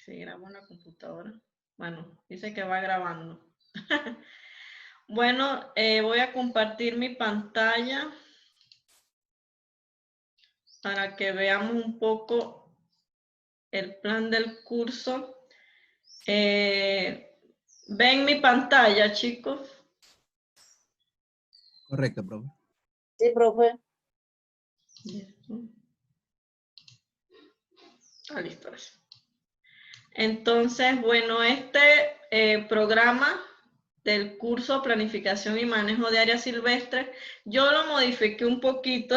Sí, grabo en la computadora. Bueno, dice que va grabando. Bueno, voy a compartir mi pantalla para que veamos un poco el plan del curso. ¿Ven mi pantalla, chicos? Correcto, profe. Sí, profe. Ah, listo. Entonces, bueno, este programa del curso Planificación y Manejo de Áreas Silvestres, yo lo modifiqué un poquito.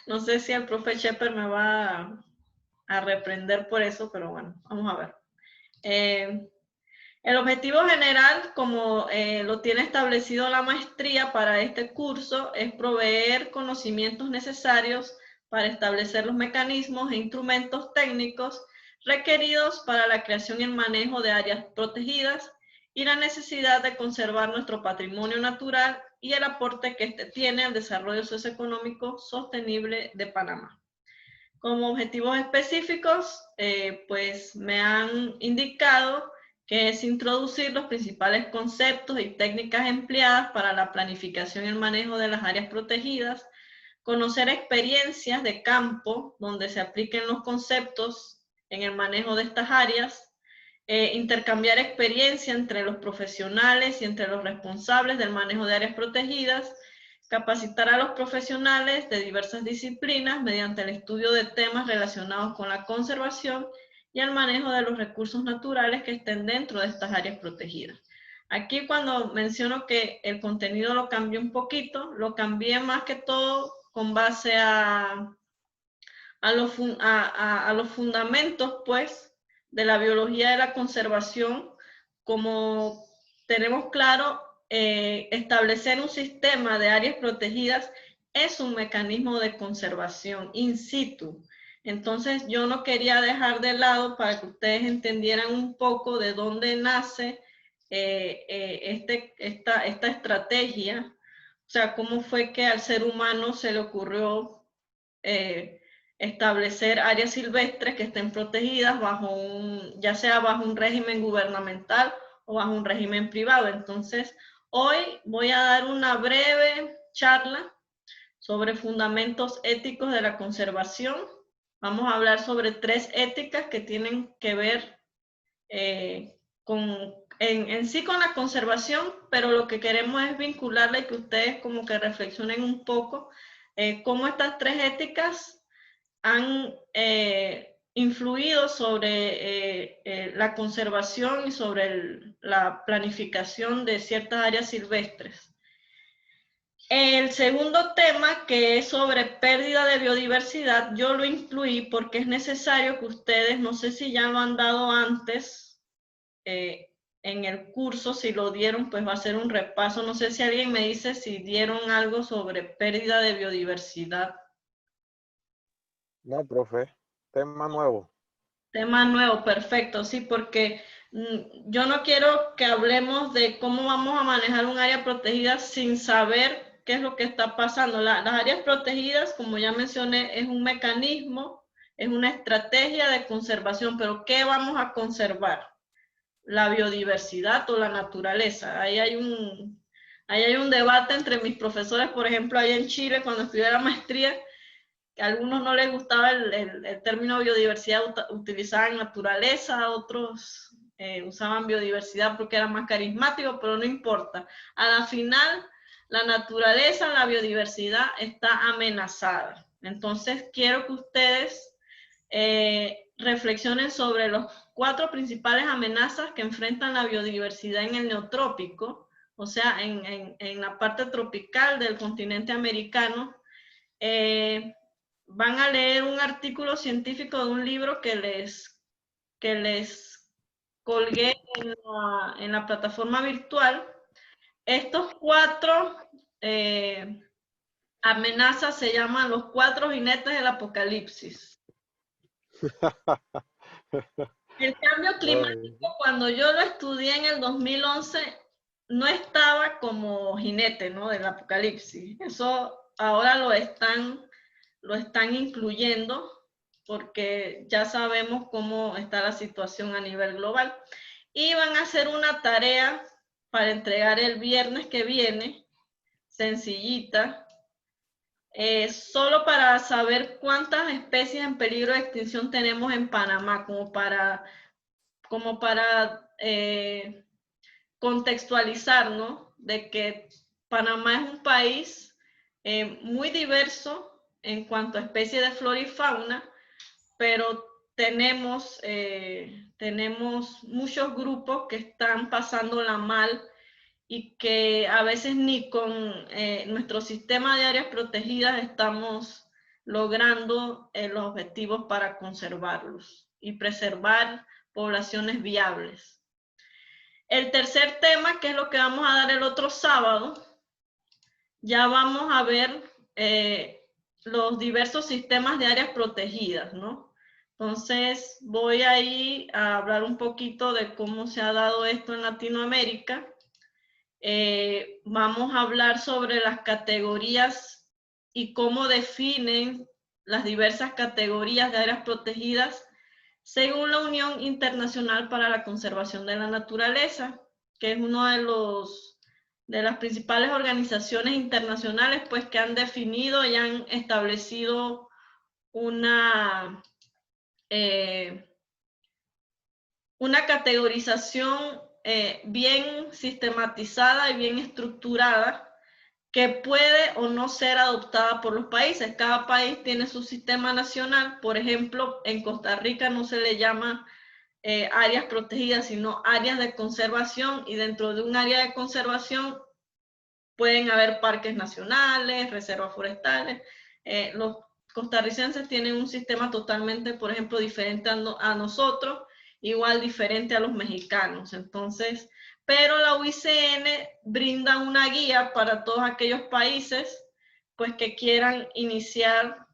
No sé si el profe Shepard me va a reprender por eso, pero bueno, vamos a ver. El objetivo general, como lo tiene establecido la maestría para este curso, es proveer conocimientos necesarios para establecer los mecanismos e instrumentos técnicos requeridos para la creación y el manejo de áreas protegidas y la necesidad de conservar nuestro patrimonio natural y el aporte que éste tiene al desarrollo socioeconómico sostenible de Panamá. Como objetivos específicos, pues me han indicado que es introducir los principales conceptos y técnicas empleadas para la planificación y el manejo de las áreas protegidas, conocer experiencias de campo donde se apliquen los conceptos en el manejo de estas áreas, intercambiar experiencia entre los profesionales y entre los responsables del manejo de áreas protegidas, capacitar a los profesionales de diversas disciplinas mediante el estudio de temas relacionados con la conservación y el manejo de los recursos naturales que estén dentro de estas áreas protegidas. Aquí cuando menciono que el contenido lo cambié un poquito, lo cambié más que todo con base a los fundamentos, pues, de la biología de la conservación. Como tenemos claro, establecer un sistema de áreas protegidas es un mecanismo de conservación in situ. Entonces, yo no quería dejar de lado para que ustedes entendieran un poco de dónde nace esta estrategia, o sea, cómo fue que al ser humano se le ocurrió establecer áreas silvestres que estén protegidas bajo ya sea bajo un régimen gubernamental o bajo un régimen privado. Entonces, hoy voy a dar una breve charla sobre fundamentos éticos de la conservación. Vamos a hablar sobre 3 éticas que tienen que ver en sí con la conservación, pero lo que queremos es vincularla y que ustedes como que reflexionen un poco cómo estas 3 éticas han influido sobre la conservación y sobre la planificación de ciertas áreas silvestres. El segundo tema, que es sobre pérdida de biodiversidad, yo lo incluí porque es necesario que ustedes, no sé si ya lo han dado antes en el curso, si lo dieron, pues va a ser un repaso. No sé si alguien me dice si dieron algo sobre pérdida de biodiversidad. No, profe, tema nuevo. Tema nuevo, perfecto, sí, porque yo no quiero que hablemos de cómo vamos a manejar un área protegida sin saber qué es lo que está pasando. Las áreas protegidas, como ya mencioné, es un mecanismo, es una estrategia de conservación, pero ¿qué vamos a conservar? La biodiversidad o la naturaleza. Ahí hay un debate entre mis profesores, por ejemplo, allá en Chile, cuando estudié la maestría, que a algunos no les gustaba el término biodiversidad, utilizaban naturaleza, otros usaban biodiversidad porque era más carismático, pero no importa. A la final, la naturaleza, la biodiversidad está amenazada. Entonces, quiero que ustedes reflexionen sobre los 4 principales amenazas que enfrentan la biodiversidad en el neotrópico, o sea, en la parte tropical del continente americano. Van a leer un artículo científico de un libro que les colgué en la plataforma virtual. Estos 4 amenazas se llaman los 4 jinetes del apocalipsis. El cambio climático, cuando yo lo estudié en el 2011, no estaba como jinete, ¿no?, del apocalipsis. Eso ahora lo están incluyendo porque ya sabemos cómo está la situación a nivel global. Y van a hacer una tarea para entregar el viernes que viene, sencillita, solo para saber cuántas especies en peligro de extinción tenemos en Panamá, como para contextualizar, ¿no? De que Panamá es un país muy diverso en cuanto a especies de flora y fauna, pero tenemos muchos grupos que están pasándola mal y que a veces ni con nuestro sistema de áreas protegidas estamos logrando los objetivos para conservarlos y preservar poblaciones viables. El tercer tema, que es lo que vamos a dar el otro sábado, ya vamos a ver los diversos sistemas de áreas protegidas, ¿no? Entonces voy ahí a hablar un poquito de cómo se ha dado esto en Latinoamérica. Vamos a hablar sobre las categorías y cómo definen las diversas categorías de áreas protegidas según la Unión Internacional para la Conservación de la Naturaleza, que es uno de las principales organizaciones internacionales pues, que han definido y han establecido una categorización bien sistematizada y bien estructurada que puede o no ser adoptada por los países. Cada país tiene su sistema nacional. Por ejemplo, en Costa Rica no se le llama áreas protegidas, sino áreas de conservación, y dentro de un área de conservación pueden haber parques nacionales, reservas forestales. Los costarricenses tienen un sistema totalmente, por ejemplo, diferente a nosotros, igual diferente a los mexicanos. Entonces, pero la UICN brinda una guía para todos aquellos países pues que quieran iniciar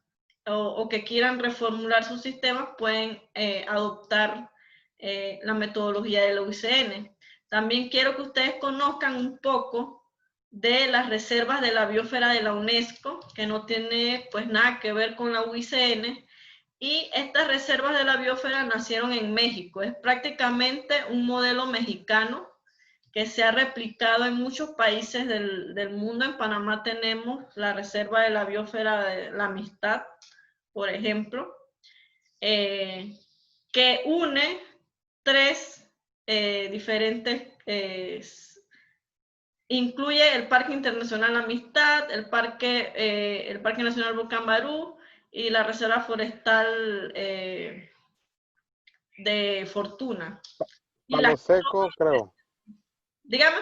o que quieran reformular sus sistemas, pueden adoptar la metodología de la UICN. También quiero que ustedes conozcan un poco de las reservas de la biosfera de la UNESCO, que no tiene pues nada que ver con la UICN, y estas reservas de la biosfera nacieron en México. Es prácticamente un modelo mexicano que se ha replicado en muchos países del mundo. En Panamá tenemos la reserva de la biosfera de la Amistad, por ejemplo, que une tres diferentes, incluye el Parque Internacional Amistad, el Parque Nacional Volcán Barú y la Reserva Forestal de Fortuna. Palo Seco, creo. Dígame.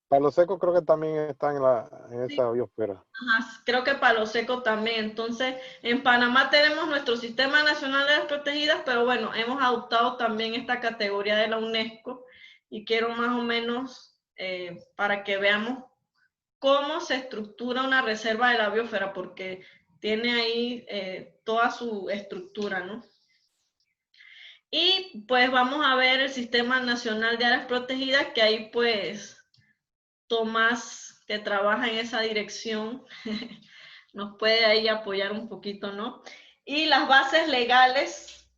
Palo Seco creo que también está en Sí. esa biosfera. Ajá, creo que Palo Seco también. Entonces, en Panamá tenemos nuestro Sistema Nacional de Áreas Protegidas, pero bueno, hemos adoptado también esta categoría de la UNESCO, y quiero más o menos para que veamos cómo se estructura una reserva de la biosfera, porque tiene ahí toda su estructura, ¿no? Y pues vamos a ver el Sistema Nacional de Áreas Protegidas, que ahí pues Tomás, que trabaja en esa dirección, nos puede ahí apoyar un poquito, ¿no? Y las bases legales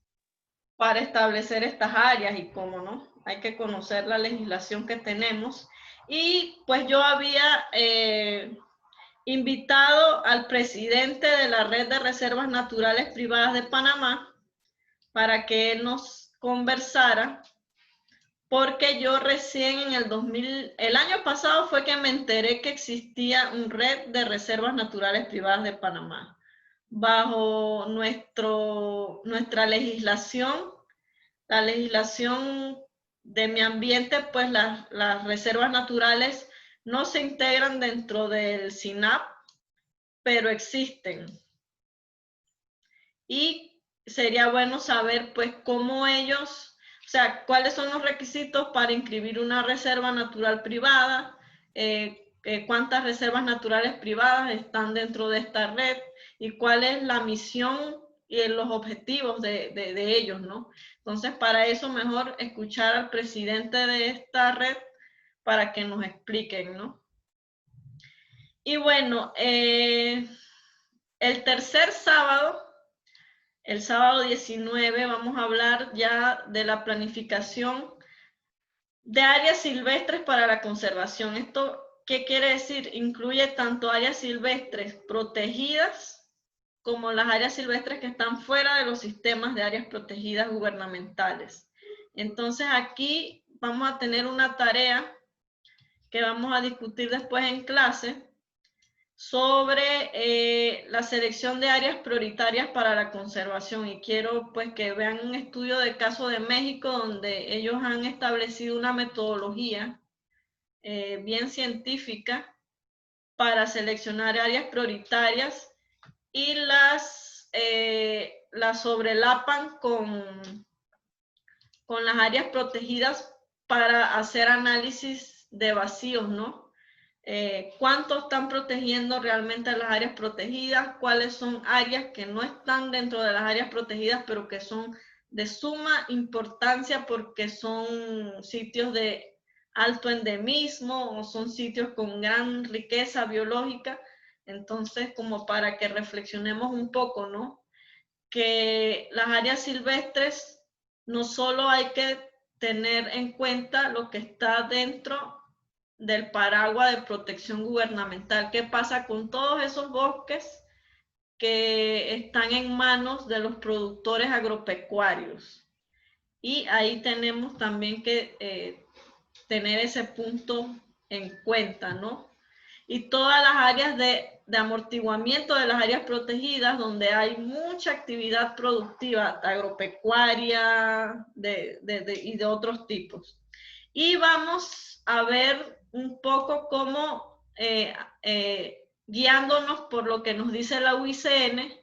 para establecer estas áreas y cómo, ¿no? Hay que conocer la legislación que tenemos. Y pues yo había invitado al presidente de la Red de Reservas Naturales Privadas de Panamá para que él nos conversara, porque yo recién en el año pasado fue que me enteré que existía una red de reservas naturales privadas de Panamá. Bajo nuestra legislación, la legislación de mi ambiente, pues las reservas naturales no se integran dentro del SINAP, pero existen. Y sería bueno saber pues cómo ellos, o sea, cuáles son los requisitos para inscribir una reserva natural privada, cuántas reservas naturales privadas están dentro de esta red y cuál es la misión y los objetivos de ellos, ¿no? Entonces, para eso mejor escuchar al presidente de esta red para que nos expliquen, ¿no? Y bueno, el tercer sábado El sábado 19 vamos a hablar ya de la planificación de áreas silvestres para la conservación. ¿Esto qué quiere decir? Incluye tanto áreas silvestres protegidas como las áreas silvestres que están fuera de los sistemas de áreas protegidas gubernamentales. Entonces aquí vamos a tener una tarea que vamos a discutir después en clase sobre la selección de áreas prioritarias para la conservación, y quiero pues que vean un estudio de caso de México donde ellos han establecido una metodología bien científica para seleccionar áreas prioritarias y las sobrelapan con las áreas protegidas para hacer análisis de vacíos, ¿no? ¿Cuánto están protegiendo realmente las áreas protegidas? ¿Cuáles son áreas que no están dentro de las áreas protegidas, pero que son de suma importancia porque son sitios de alto endemismo o son sitios con gran riqueza biológica? Entonces, como para que reflexionemos un poco, ¿no? Que las áreas silvestres no solo hay que tener en cuenta lo que está dentro del paraguas de protección gubernamental. ¿Qué pasa con todos esos bosques que están en manos de los productores agropecuarios? Y ahí tenemos también que tener ese punto en cuenta, ¿no? Y todas las áreas de amortiguamiento de las áreas protegidas, donde hay mucha actividad productiva agropecuaria y de otros tipos. Y vamos a ver un poco cómo, guiándonos por lo que nos dice la UICN,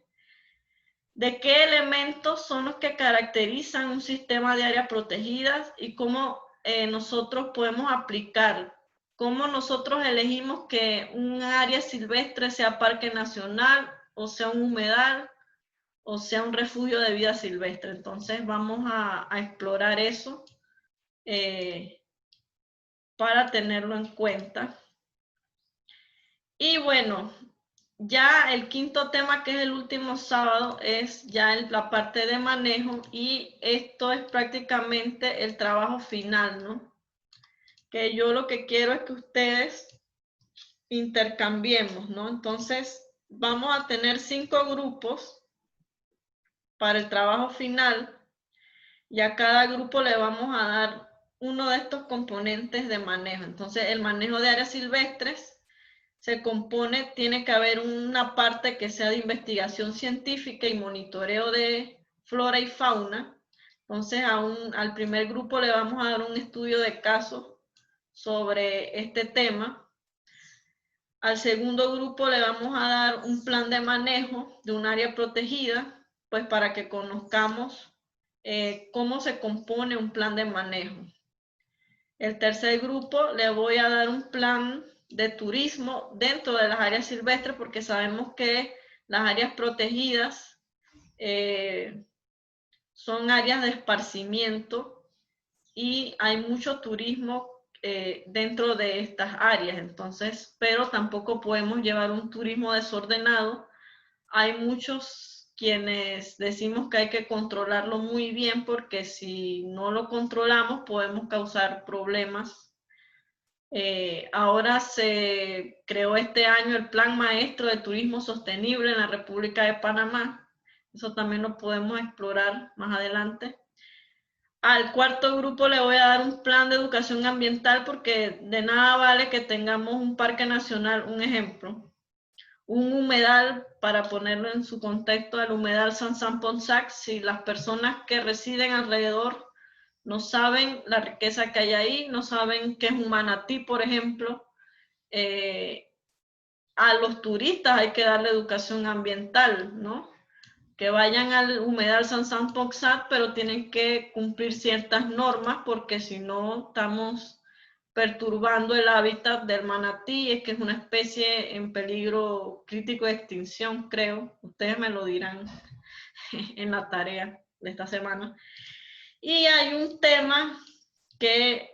de qué elementos son los que caracterizan un sistema de áreas protegidas y cómo nosotros podemos aplicar, cómo nosotros elegimos que un área silvestre sea parque nacional o sea un humedal o sea un refugio de vida silvestre. Entonces vamos a explorar eso para tenerlo en cuenta. Y bueno, ya el quinto tema, que es el último sábado, es ya la parte de manejo, y esto es prácticamente el trabajo final, ¿no? Que yo lo que quiero es que ustedes intercambiemos, ¿no? Entonces, vamos a tener 5 grupos para el trabajo final, y a cada grupo le vamos a dar uno de estos componentes de manejo. Entonces, el manejo de áreas silvestres se compone, tiene que haber una parte que sea de investigación científica y monitoreo de flora y fauna. Entonces, al primer grupo le vamos a dar un estudio de caso sobre este tema. Al segundo grupo le vamos a dar un plan de manejo de un área protegida, pues para que conozcamos cómo se compone un plan de manejo. El tercer grupo le voy a dar un plan de turismo dentro de las áreas silvestres, porque sabemos que las áreas protegidas son áreas de esparcimiento y hay mucho turismo dentro de estas áreas. Entonces, pero tampoco podemos llevar un turismo desordenado. Hay muchos quienes decimos que hay que controlarlo muy bien, porque si no lo controlamos podemos causar problemas. Ahora se creó este año el Plan Maestro de Turismo Sostenible en la República de Panamá. Eso también lo podemos explorar más adelante. Al cuarto grupo le voy a dar un plan de educación ambiental, porque de nada vale que tengamos un parque nacional, un ejemplo, un humedal, para ponerlo en su contexto, el humedal Sansán-Ponsac, si las personas que residen alrededor no saben la riqueza que hay ahí, no saben qué es un manatí, por ejemplo. A los turistas hay que darle educación ambiental, ¿no? Que vayan al humedal Sansán-Ponsac, pero tienen que cumplir ciertas normas, porque si no estamos perturbando el hábitat del manatí, es que es una especie en peligro crítico de extinción, creo. Ustedes me lo dirán en la tarea de esta semana. Y hay un tema que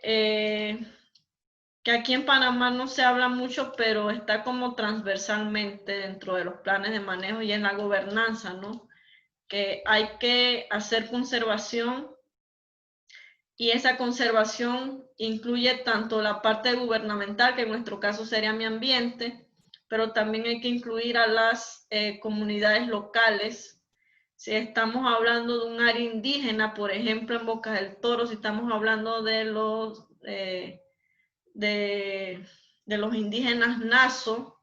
aquí en Panamá no se habla mucho, pero está como transversalmente dentro de los planes de manejo, y es la gobernanza, ¿no? que hay que hacer conservación, y esa conservación incluye tanto la parte gubernamental, que en nuestro caso sería mi ambiente, pero también hay que incluir a las comunidades locales. Si estamos hablando de un área indígena, por ejemplo, en Bocas del Toro, si estamos hablando de los indígenas Naso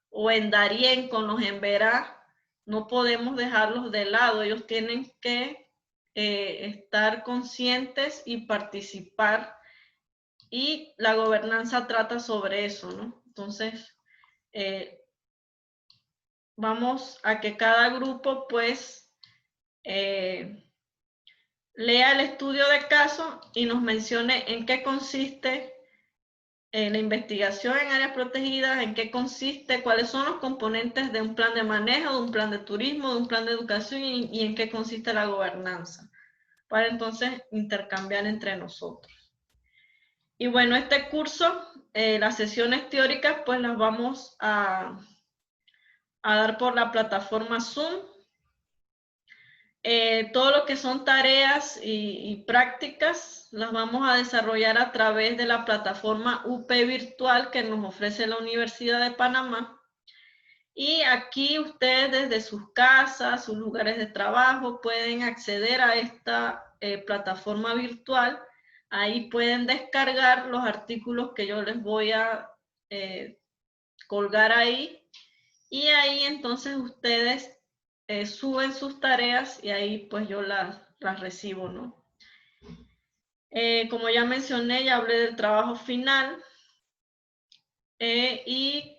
o en Darién con los Emberá, no podemos dejarlos de lado. Ellos tienen que estar conscientes y participar, y la gobernanza trata sobre eso, ¿no? Entonces, vamos a que cada grupo pues lea el estudio de caso y nos mencione en qué consiste la investigación en áreas protegidas, en qué consiste, cuáles son los componentes de un plan de manejo, de un plan de turismo, de un plan de educación, y en qué consiste la gobernanza, para entonces intercambiar entre nosotros. Y bueno, este curso, las sesiones teóricas, pues las vamos a dar por la plataforma Zoom. Todo lo que son tareas y prácticas las vamos a desarrollar a través de la plataforma UP Virtual que nos ofrece la Universidad de Panamá. Y aquí ustedes desde sus casas, sus lugares de trabajo, pueden acceder a esta plataforma virtual. Ahí pueden descargar los artículos que yo les voy a colgar ahí. Y ahí entonces ustedes suben sus tareas y ahí pues yo las recibo, ¿no? Como ya mencioné, ya hablé del trabajo final, y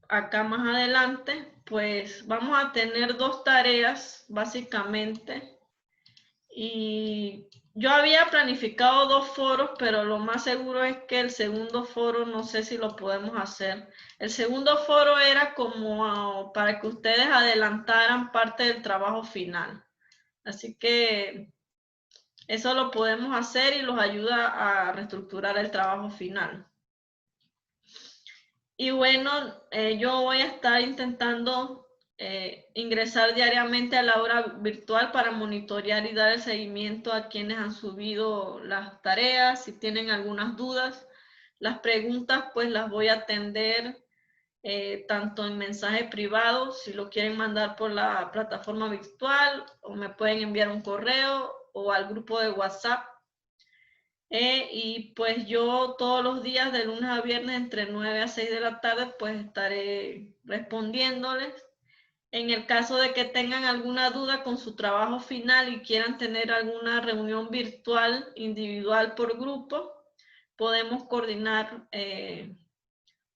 acá más adelante pues vamos a tener dos tareas básicamente, y yo había planificado dos foros, pero lo más seguro es que el segundo foro no sé si lo podemos hacer. El segundo foro era como para que ustedes adelantaran parte del trabajo final. Así que eso lo podemos hacer y los ayuda a reestructurar el trabajo final. Y bueno, yo voy a estar intentando ingresar diariamente a la aula virtual para monitorear y dar el seguimiento a quienes han subido las tareas. Si tienen algunas dudas, las preguntas pues las voy a atender tanto en mensaje privado, si lo quieren mandar por la plataforma virtual, o me pueden enviar un correo o al grupo de WhatsApp. Y pues yo todos los días de lunes a viernes entre 9 a 6 de la tarde pues estaré respondiéndoles. En el caso de que tengan alguna duda con su trabajo final y quieran tener alguna reunión virtual individual por grupo, podemos coordinar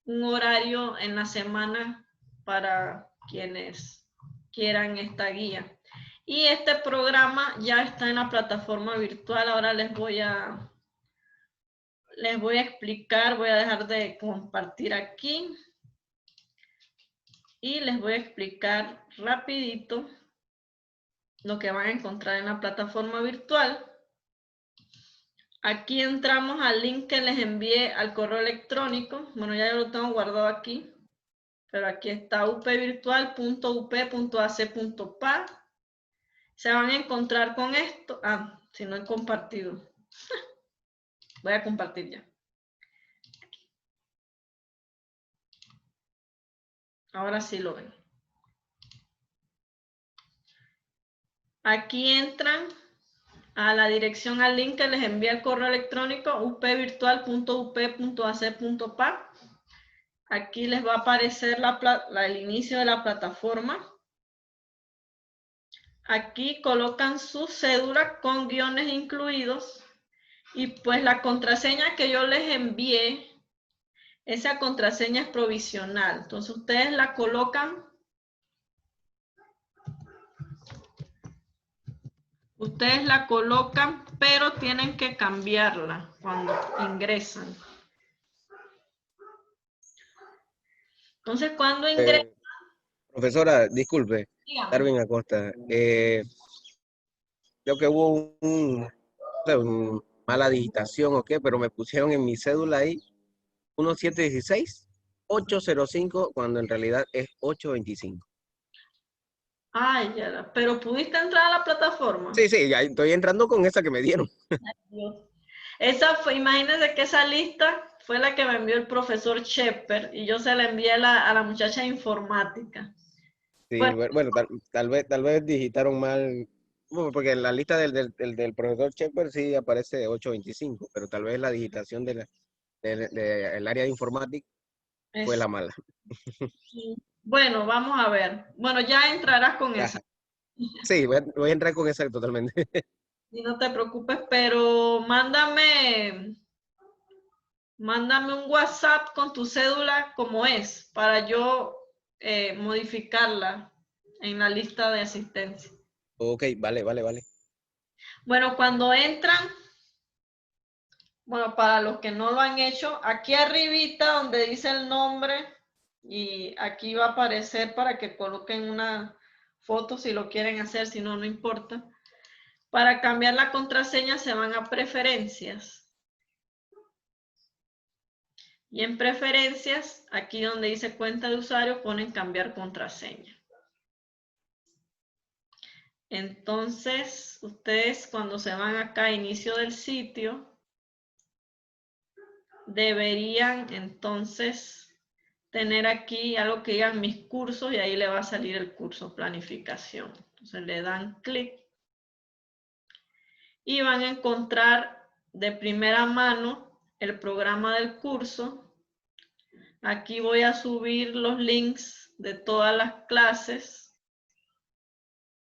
un horario en la semana para quienes quieran esta guía. Y este programa ya está en la plataforma virtual. Ahora les voy a explicar, voy a dejar de compartir aquí y les voy a explicar rapidito lo que van a encontrar en la plataforma virtual. Aquí entramos al link que les envié al correo electrónico. Bueno, ya lo tengo guardado aquí, pero aquí está upvirtual.up.ac.pa. Se van a encontrar con esto. Ah, si no he compartido. Voy a compartir ya. Ahora sí lo ven. Aquí entran a la dirección, al link que les envía el correo electrónico upvirtual.up.ac.pa. Aquí les va a aparecer el inicio de la plataforma. Aquí colocan su cédula con guiones incluidos, y pues la contraseña que yo les envié, esa contraseña es provisional. Entonces ustedes la colocan. Ustedes la colocan, pero tienen que cambiarla cuando ingresan. Entonces, cuando ingresan... Profesora, disculpe, dígame. Darwin Acosta. Creo que hubo un mala digitación o qué, pero me pusieron en mi cédula ahí 1716-805 cuando en realidad es 825. Ay, ya, pero ¿pudiste entrar a la plataforma? Sí, sí, ya estoy entrando con esa que me dieron. Dios. Esa fue, imagínense que esa lista fue la que me envió el profesor Shepard y yo se la envié a la muchacha de informática. Sí, Bueno, bueno, tal vez digitaron mal, bueno, porque en la lista del profesor Shepard sí aparece 825, pero tal vez la digitación del área de informática fue es, la mala. bueno, vamos a ver. Bueno, ya entrarás con esa. Ajá. Sí, voy a entrar con esa totalmente. Y no te preocupes, pero mándame un WhatsApp con tu cédula como es, para yo modificarla en la lista de asistencia. Ok, vale, vale, vale. Bueno, cuando entran, bueno, para los que no lo han hecho, aquí arribita donde dice el nombre y aquí va a aparecer para que coloquen una foto si lo quieren hacer, si no, no importa. Para cambiar la contraseña se van a preferencias. Y en preferencias, aquí donde dice cuenta de usuario, ponen cambiar contraseña. Entonces, ustedes cuando se van acá a inicio del sitio, deberían entonces tener aquí algo que digan mis cursos y ahí le va a salir el curso planificación. Entonces le dan clic y van a encontrar de primera mano el programa del curso. Aquí voy a subir los links de todas las clases.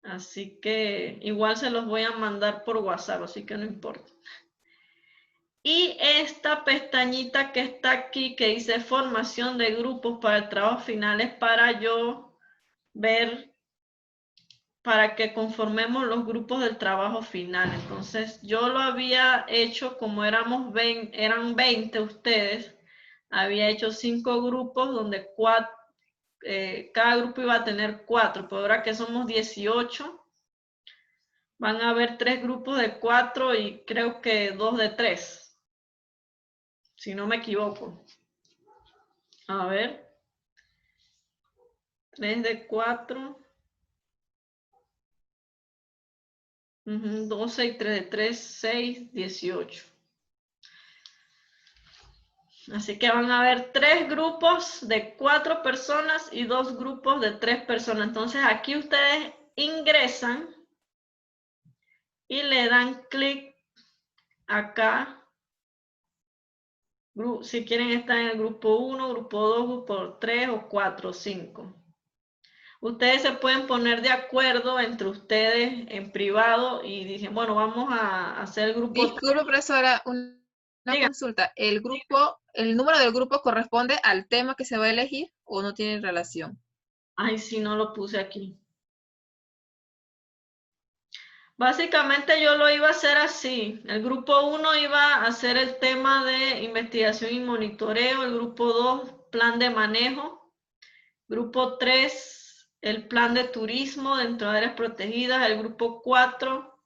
Así que igual se los voy a mandar por WhatsApp, así que no importa. Y esta pestañita que está aquí, que dice formación de grupos para el trabajo final, es para yo ver, para que conformemos los grupos del trabajo final. Entonces, yo lo había hecho como eran 20 ustedes, había hecho 5 grupos donde cada grupo iba a tener 4, pero ahora que somos 18, van a haber 3 grupos de 4 y creo que 2 de 3, si no me equivoco. A ver, 3 de 4, 12 y 3 de 3, 6, 18. Así que van a haber 3 grupos de 4 personas y 2 grupos de 3 personas. Entonces aquí ustedes ingresan y le dan clic acá. Si quieren estar en el grupo 1, grupo 2, grupo 3 o 4 o 5. Ustedes se pueden poner de acuerdo entre ustedes en privado y dicen, bueno, vamos a hacer el grupo. Disculpe, profesora, una Diga. consulta. ¿El número del grupo corresponde al tema que se va a elegir o no tiene relación? Ay, sí, no lo puse aquí. Básicamente yo lo iba a hacer así. El grupo 1 iba a hacer el tema de investigación y monitoreo. El grupo 2, plan de manejo. Grupo 3, el plan de turismo dentro de áreas protegidas. El grupo 4,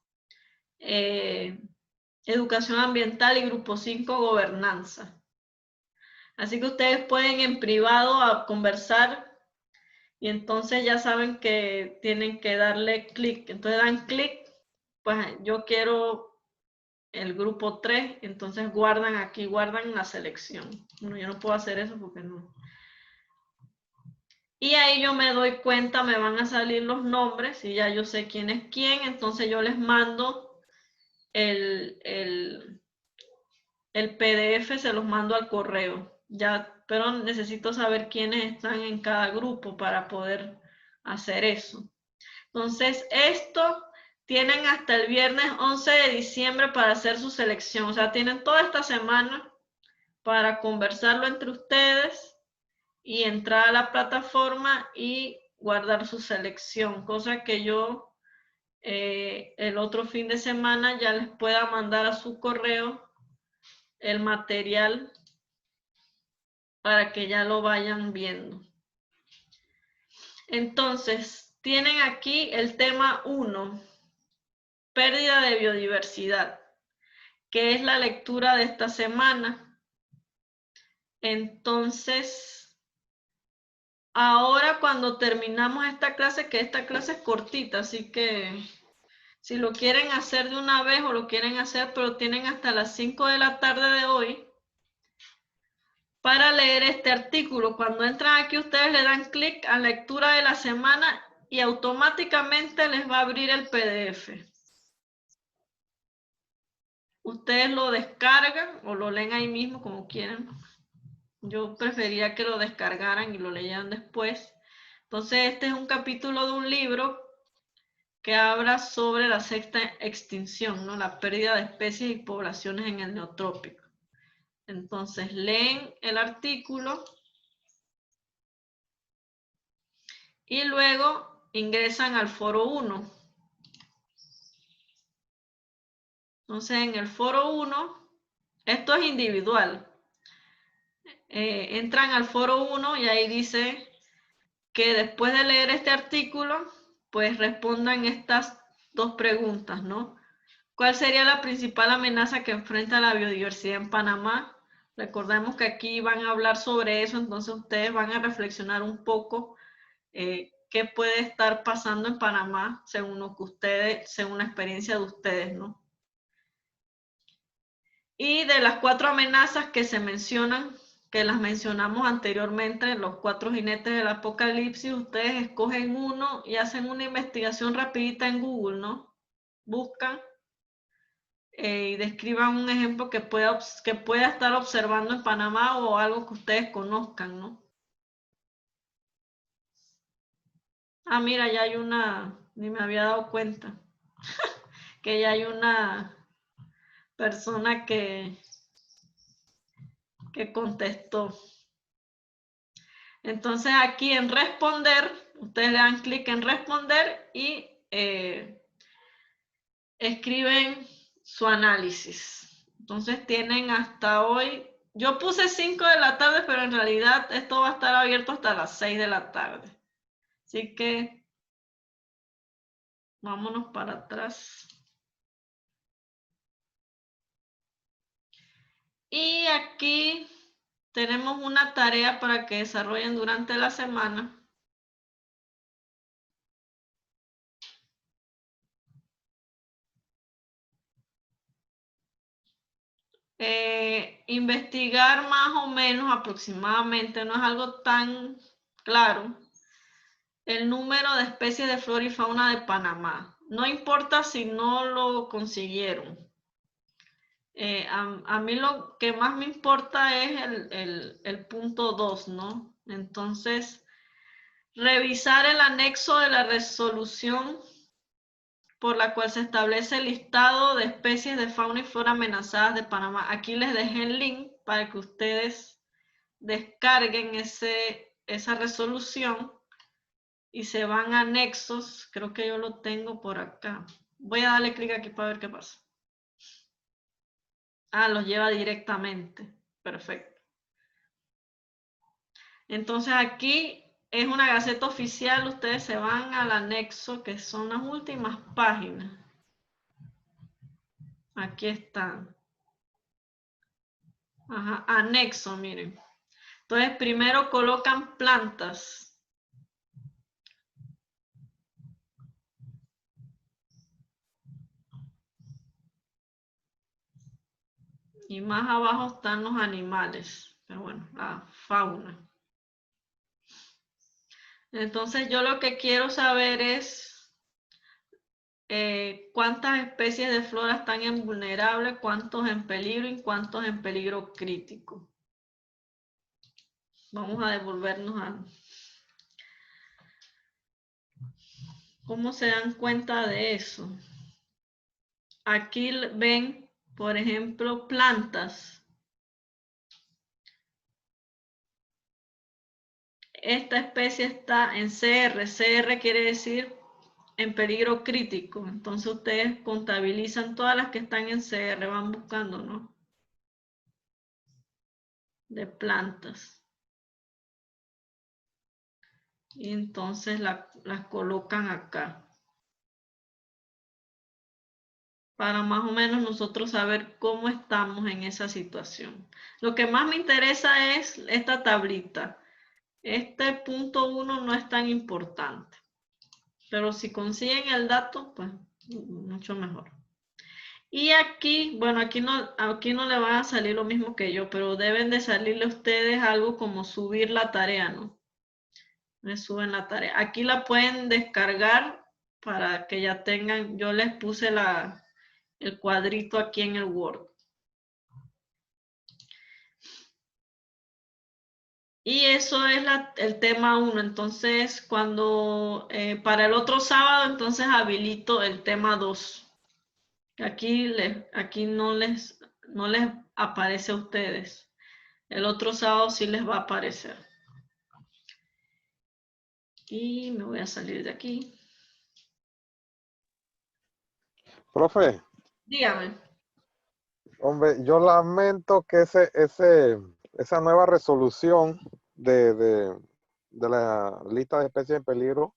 educación ambiental. Y grupo 5, gobernanza. Así que ustedes pueden en privado conversar y entonces ya saben que tienen que darle clic. Entonces dan clic, pues yo quiero el grupo 3, entonces guardan aquí, guardan la selección. Bueno, yo no puedo hacer eso porque no. Y ahí yo me doy cuenta, me van a salir los nombres y ya yo sé quién es quién, entonces yo les mando el PDF, se los mando al correo. Ya, pero necesito saber quiénes están en cada grupo para poder hacer eso. Entonces, esto tienen hasta el viernes 11 de diciembre para hacer su selección. O sea, tienen toda esta semana para conversarlo entre ustedes y entrar a la plataforma y guardar su selección. Cosa que yo el otro fin de semana ya les pueda mandar a su correo el material para que ya lo vayan viendo. Entonces, tienen aquí el tema 1, pérdida de biodiversidad, que es la lectura de esta semana. Entonces, ahora cuando terminamos esta clase, que esta clase es cortita, así que si lo quieren hacer de una vez o lo quieren hacer, pero tienen hasta las 5 de la tarde de hoy para leer este artículo. Cuando entran aquí, ustedes le dan clic a lectura de la semana y automáticamente les va a abrir el PDF. Ustedes lo descargan o lo leen ahí mismo como quieran. Yo preferiría que lo descargaran y lo leyeran después. Entonces, este es un capítulo de un libro que habla sobre la sexta extinción, ¿no? La pérdida de especies y poblaciones en el neotrópico. Entonces, leen el artículo y luego ingresan al foro 1. Entonces, en el foro 1, esto es individual. Entran al foro 1 y ahí dice que después de leer este artículo, pues respondan estas dos preguntas, ¿no? ¿Cuál sería la principal amenaza que enfrenta la biodiversidad en Panamá? Recordemos que aquí van a hablar sobre eso, entonces ustedes van a reflexionar un poco qué puede estar pasando en Panamá según lo que ustedes, según la experiencia de ustedes, ¿no? Y de las 4 amenazas que se mencionan, que las mencionamos anteriormente, los 4 jinetes del apocalipsis, ustedes escogen uno y hacen una investigación rapidita en Google, ¿no? Buscan y describan un ejemplo que pueda estar observando en Panamá o algo que ustedes conozcan, ¿no? Ah, mira, ya hay una, ni me había dado cuenta, que ya hay una persona que contestó. Entonces aquí en responder, ustedes le dan clic en responder y escriben su análisis. Entonces tienen hasta hoy, yo puse 5 de la tarde, pero en realidad esto va a estar abierto hasta las 6 de la tarde. Así que vámonos para atrás. Y aquí tenemos una tarea para que desarrollen durante la semana. Investigar más o menos aproximadamente, no es algo tan claro, el número de especies de flora y fauna de Panamá. No importa si no lo consiguieron. A mí lo que más me importa es el punto 2, ¿no? Entonces, revisar el anexo de la resolución por la cual se establece el listado de especies de fauna y flora amenazadas de Panamá. Aquí les dejé el link para que ustedes descarguen esa resolución y se van a anexos. Creo que yo lo tengo por acá. Voy a darle clic aquí para ver qué pasa. Ah, los lleva directamente. Perfecto. Entonces aquí es una gaceta oficial. Ustedes se van al anexo, que son las últimas páginas. Aquí están. Ajá, anexo, miren. Entonces primero colocan plantas. Y más abajo están los animales. Pero bueno, la fauna. Entonces yo lo que quiero saber es cuántas especies de flora están en vulnerable, cuántos en peligro y cuántos en peligro crítico. Vamos a devolvernos a... ¿Cómo se dan cuenta de eso? Aquí ven, por ejemplo, plantas. Esta especie está en CR. CR quiere decir en peligro crítico. Entonces ustedes contabilizan todas las que están en CR, van buscando, ¿no? De plantas. Y entonces las colocan acá. Para más o menos nosotros saber cómo estamos en esa situación. Lo que más me interesa es esta tablita. Este punto 1 no es tan importante. Pero si consiguen el dato, pues mucho mejor. Y aquí, bueno, aquí no le va a salir lo mismo que yo, pero deben de salirle a ustedes algo como subir la tarea, ¿no? Me suben la tarea. Aquí la pueden descargar para que ya tengan, yo les puse el cuadrito aquí en el Word. Y eso es el tema 1. Entonces, cuando para el otro sábado, entonces habilito el tema 2. Aquí no les aparece a ustedes. El otro sábado sí les va a aparecer. Y me voy a salir de aquí. Profe, Dígame. hombre, yo lamento que esa nueva resolución de la lista de especies en peligro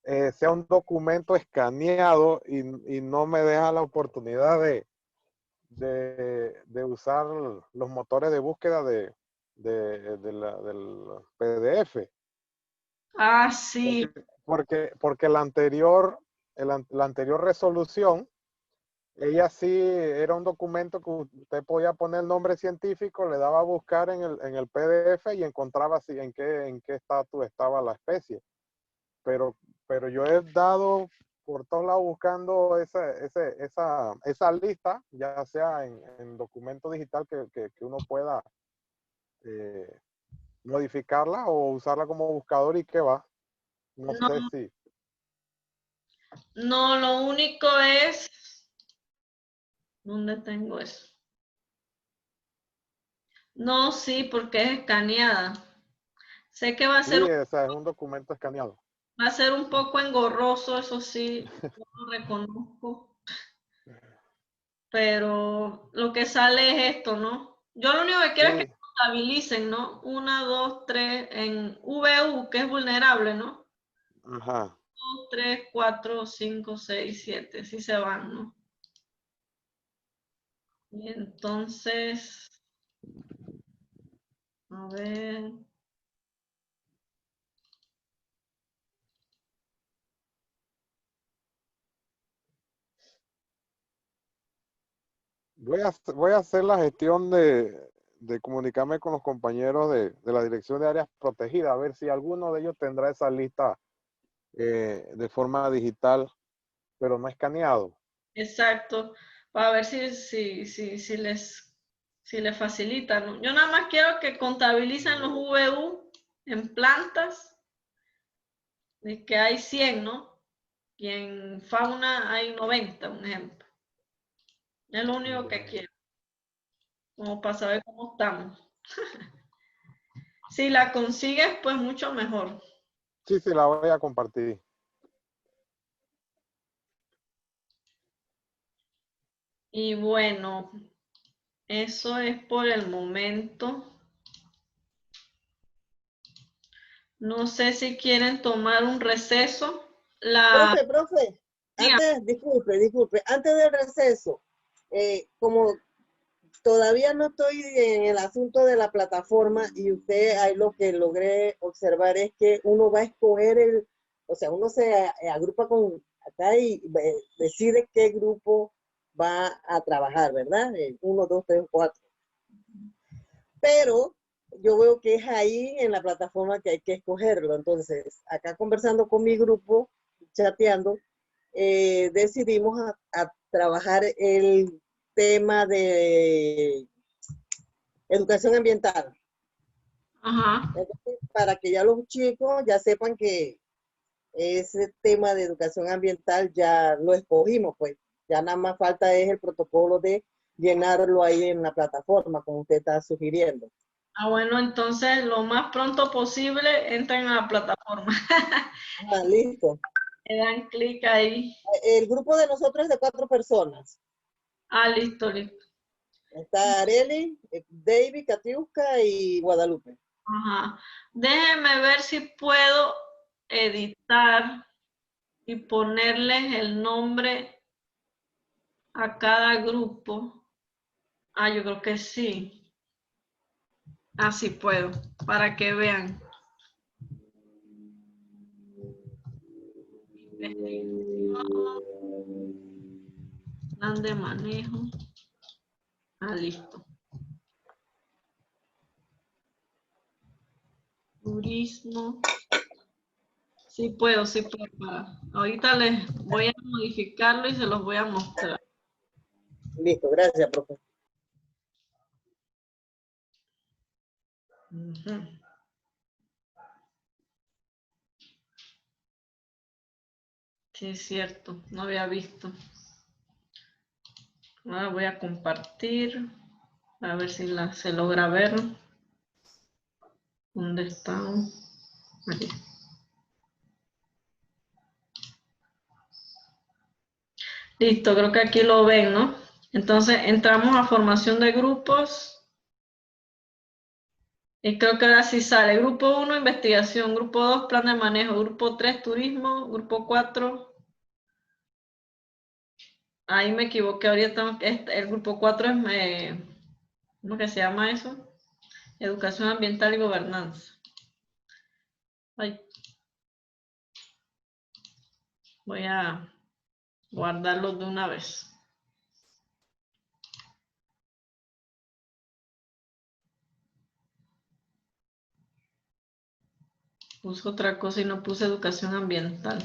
sea un documento escaneado y no me deja la oportunidad de usar los motores de búsqueda del PDF. Ah, sí. Porque la anterior resolución, ella sí era un documento que usted podía poner el nombre científico, le daba a buscar en el PDF y encontraba así en qué estatus estaba la especie. Pero yo he dado por todos lados buscando esa lista, ya sea en documento digital que uno pueda eh, modificarla o usarla como buscador y que va. No No, sé si. no, lo único es... ¿Dónde tengo eso? No, sí, porque es escaneada. Sé que Sí, o sea, es un documento escaneado. va a ser un poco engorroso, eso sí, yo lo reconozco. Pero lo que sale es esto, ¿no? Yo lo único que quiero es que Sí, contabilicen, ¿no? 1, 2, 3 en VU, que es vulnerable, ¿no? ajá. 2, 3, 4, 5, 6, 7, sí se van, ¿no? Y entonces, a ver. Voy a hacer la gestión de comunicarme con los compañeros de la Dirección de Áreas Protegidas, a ver si alguno de ellos tendrá esa lista de forma digital, pero no escaneado. Exacto, para ver si les facilita, ¿no? Yo nada más quiero que contabilicen los VU en plantas, de que hay 100, ¿no? Y en fauna hay 90, un ejemplo. Es lo único que quiero, como para saber cómo estamos. Si la consigues, pues mucho mejor. Sí, sí, la voy a compartir. Y bueno, eso es por el momento. No sé si quieren tomar un receso. Profe, Diga, disculpe, antes del receso, como todavía no estoy en el asunto de la plataforma y usted ahí lo que logré observar es que uno va a escoger o sea, uno se agrupa con acá y decide qué grupo va a trabajar, ¿verdad? 1, 2, 3, 4. Pero yo veo que es ahí en la plataforma que hay que escogerlo. Entonces, acá conversando con mi grupo, chateando, decidimos a trabajar el tema de educación ambiental. ajá. Entonces, para que ya los chicos ya sepan que ese tema de educación ambiental ya lo escogimos, pues ya nada más falta es el protocolo de llenarlo ahí en la plataforma, como usted está sugiriendo. Ah, bueno, entonces lo más pronto posible entren a la plataforma. Ah, listo. Le dan clic ahí. El grupo de nosotros es de 4 personas. Ah, listo, listo. Está Areli, David, Katiuska y Guadalupe. Ajá. Déjenme ver si puedo editar y ponerles el nombre a cada grupo. Ah, yo creo que sí. Ah, sí puedo, para que vean. Plan de manejo. Ah, listo. Turismo. Sí puedo. Ahorita les voy a modificarlo y se los voy a mostrar. Listo, gracias, profe. Ujú. Sí, es cierto, no había visto. Ahora voy a compartir, a ver si se logra ver. ¿Dónde está? Aquí. Listo, creo que aquí lo ven, ¿no? Entonces entramos a formación de grupos. Y creo que ahora sí sale. Grupo 1, investigación. Grupo 2, plan de manejo. Grupo 3, turismo. Grupo 4. Ahí me equivoqué. Ahorita el grupo 4 es... ¿Cómo que se llama eso? Educación ambiental y gobernanza. Ay. Voy a guardarlos de una vez. Puse otra cosa y no puse educación ambiental.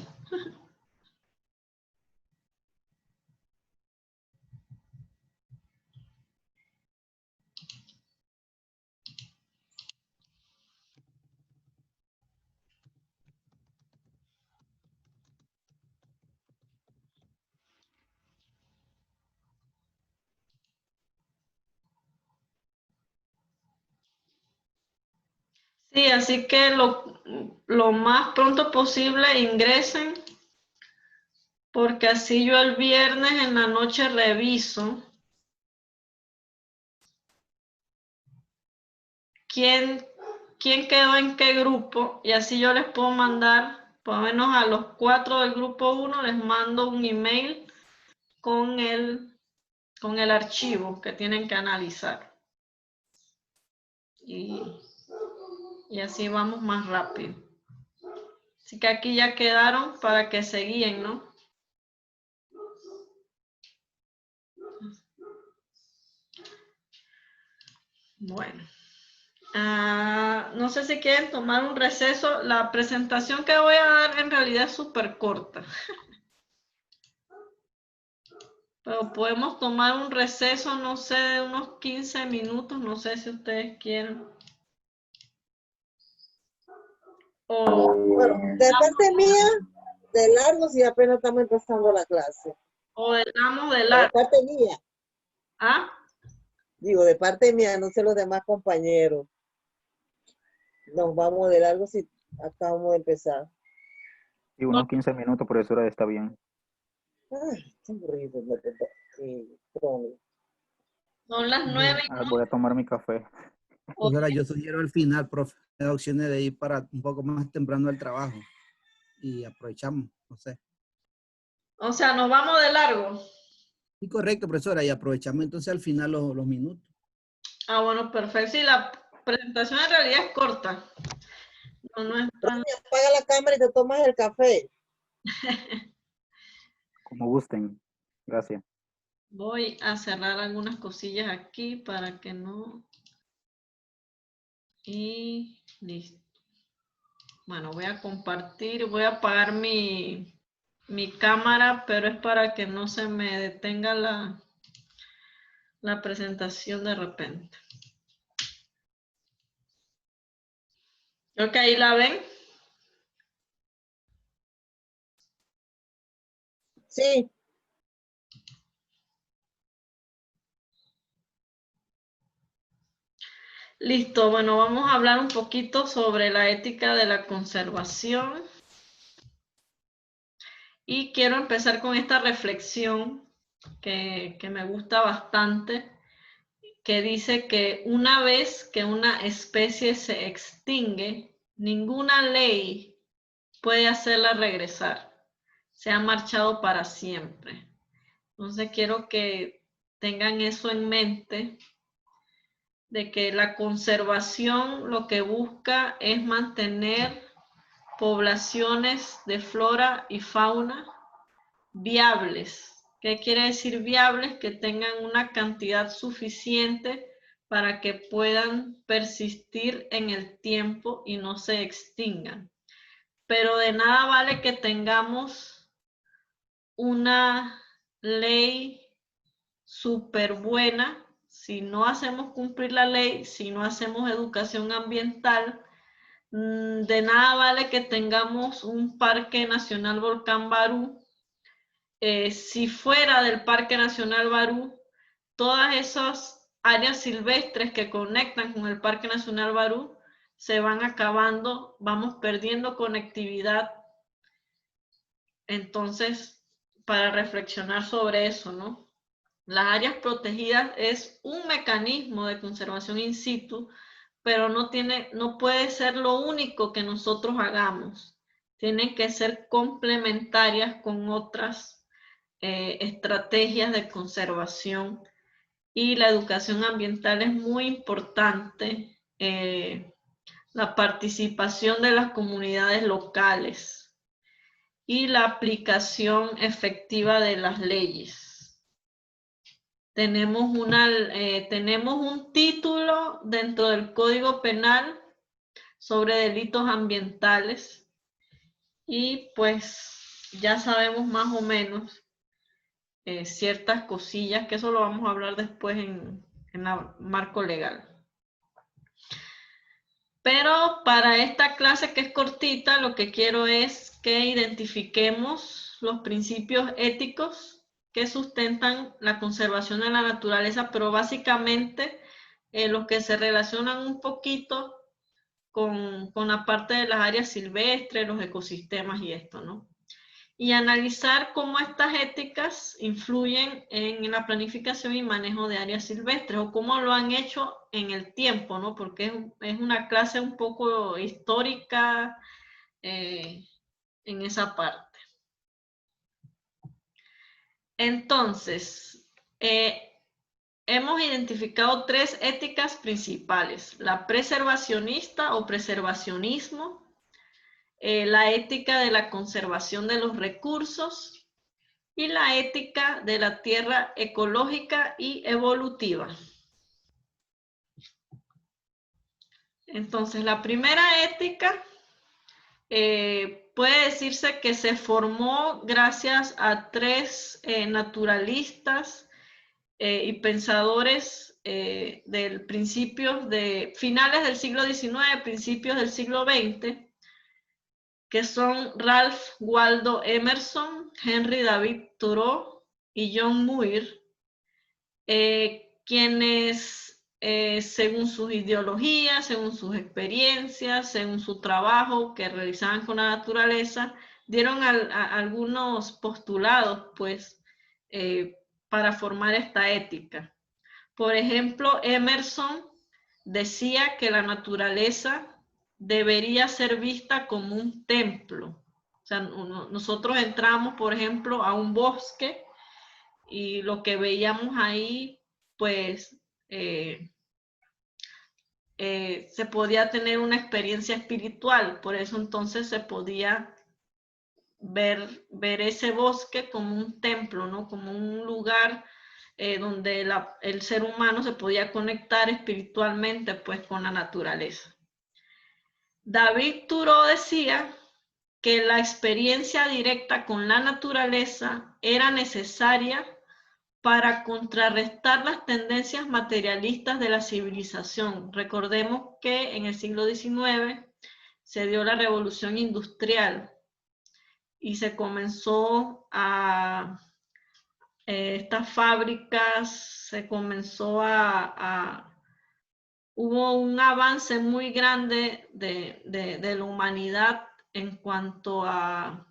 Sí, así que lo más pronto posible ingresen, porque así yo el viernes en la noche reviso quién quedó en qué grupo y así yo les puedo mandar, por lo menos a los 4 del grupo 1 les mando un email con el archivo que tienen que analizar. Y así vamos más rápido. Así que aquí ya quedaron para que se guíen, ¿no? Bueno. No sé si quieren tomar un receso. La presentación que voy a dar en realidad es súper corta. Pero podemos tomar un receso, no sé, de unos 15 minutos. No sé si ustedes quieren. Bueno, de parte mía, de largo, si apenas estamos empezando la clase. O damos de De largo. parte mía, ¿Ah? digo, de parte mía, no sé los demás compañeros. Nos vamos de largo si acabamos de empezar. Y unos 15 minutos, profesora, está bien. Ay, qué aburrido. Son las 9. Voy a tomar mi café. Profesora, yo sugiero al final, profe, las opciones de ir para un poco más temprano al trabajo y aprovechamos, no sé. O sea, nos vamos de largo. Sí, correcto, profesora, y aprovechamos entonces al final los minutos. Ah, bueno, perfecto. Sí, la presentación en realidad es corta. No es tan... Apaga la cámara y te tomas el café. Como gusten. Gracias. Voy a cerrar algunas cosillas aquí para que no... Y listo. Bueno, voy a compartir, voy a apagar mi cámara, pero es para que no se me detenga la presentación de repente. Creo que ahí la ven. Sí. Listo, bueno, vamos a hablar un poquito sobre la ética de la conservación. Y quiero empezar con esta reflexión que me gusta bastante, que dice que una vez que una especie se extingue, ninguna ley puede hacerla regresar. Se ha marchado para siempre. Entonces quiero que tengan eso en mente, de que la conservación lo que busca es mantener poblaciones de flora y fauna viables. ¿Qué quiere decir viables? Que tengan una cantidad suficiente para que puedan persistir en el tiempo y no se extingan. Pero de nada vale que tengamos una ley súper buena si no hacemos cumplir la ley, si no hacemos educación ambiental. De nada vale que tengamos un Parque Nacional Volcán Barú. Si fuera del Parque Nacional Barú, todas esas áreas silvestres que conectan con el Parque Nacional Barú se van acabando, vamos perdiendo conectividad. Entonces, para reflexionar sobre eso, ¿no? Las áreas protegidas es un mecanismo de conservación in situ, pero no puede ser lo único que nosotros hagamos. Tienen que ser complementarias con otras estrategias de conservación, y la educación ambiental es muy importante. La participación de las comunidades locales y la aplicación efectiva de las leyes. Tenemos un título dentro del Código Penal sobre delitos ambientales y pues ya sabemos más o menos ciertas cosillas, que eso lo vamos a hablar después en el marco legal. Pero para esta clase que es cortita, lo que quiero es que identifiquemos los principios éticos que sustentan la conservación de la naturaleza, pero básicamente los que se relacionan un poquito con la parte de las áreas silvestres, los ecosistemas y esto, ¿no? Y analizar cómo estas éticas influyen en la planificación y manejo de áreas silvestres, o cómo lo han hecho en el tiempo, ¿no? Porque es una clase un poco histórica en esa parte. Entonces, hemos identificado 3 éticas principales: la preservacionista o preservacionismo, la ética de la conservación de los recursos y la ética de la tierra ecológica y evolutiva. Entonces, la primera ética puede decirse que se formó gracias a 3 naturalistas y pensadores del finales del siglo XIX, principios del siglo XX, que son Ralph Waldo Emerson, Henry David Thoreau y John Muir, quienes según sus ideologías, según sus experiencias, según su trabajo que realizaban con la naturaleza, dieron algunos postulados, pues, para formar esta ética. Por ejemplo, Emerson decía que la naturaleza debería ser vista como un templo. O sea, nosotros entramos, por ejemplo, a un bosque y lo que veíamos ahí, pues, se podía tener una experiencia espiritual. Por eso entonces se podía ver ese bosque como un templo, ¿no? Como un lugar donde el ser humano se podía conectar espiritualmente, pues, con la naturaleza. David Thoreau decía que la experiencia directa con la naturaleza era necesaria para contrarrestar las tendencias materialistas de la civilización. Recordemos que en el siglo XIX se dio la revolución industrial y se comenzó a estas fábricas, se comenzó hubo un avance muy grande de la humanidad en cuanto a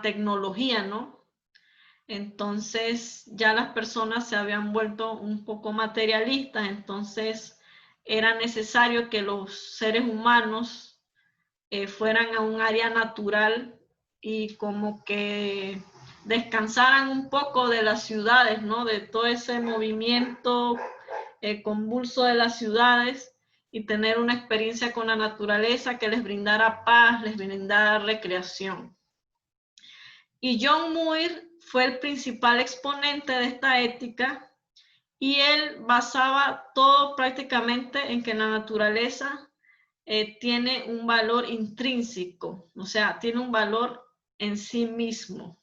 tecnología, ¿no? Entonces ya las personas se habían vuelto un poco materialistas, entonces era necesario que los seres humanos fueran a un área natural y como que descansaran un poco de las ciudades, ¿no? De todo ese movimiento convulso de las ciudades, y tener una experiencia con la naturaleza que les brindara paz, les brindara recreación. Y John Muir fue el principal exponente de esta ética y él basaba todo prácticamente en que la naturaleza tiene un valor intrínseco, o sea, tiene un valor en sí mismo.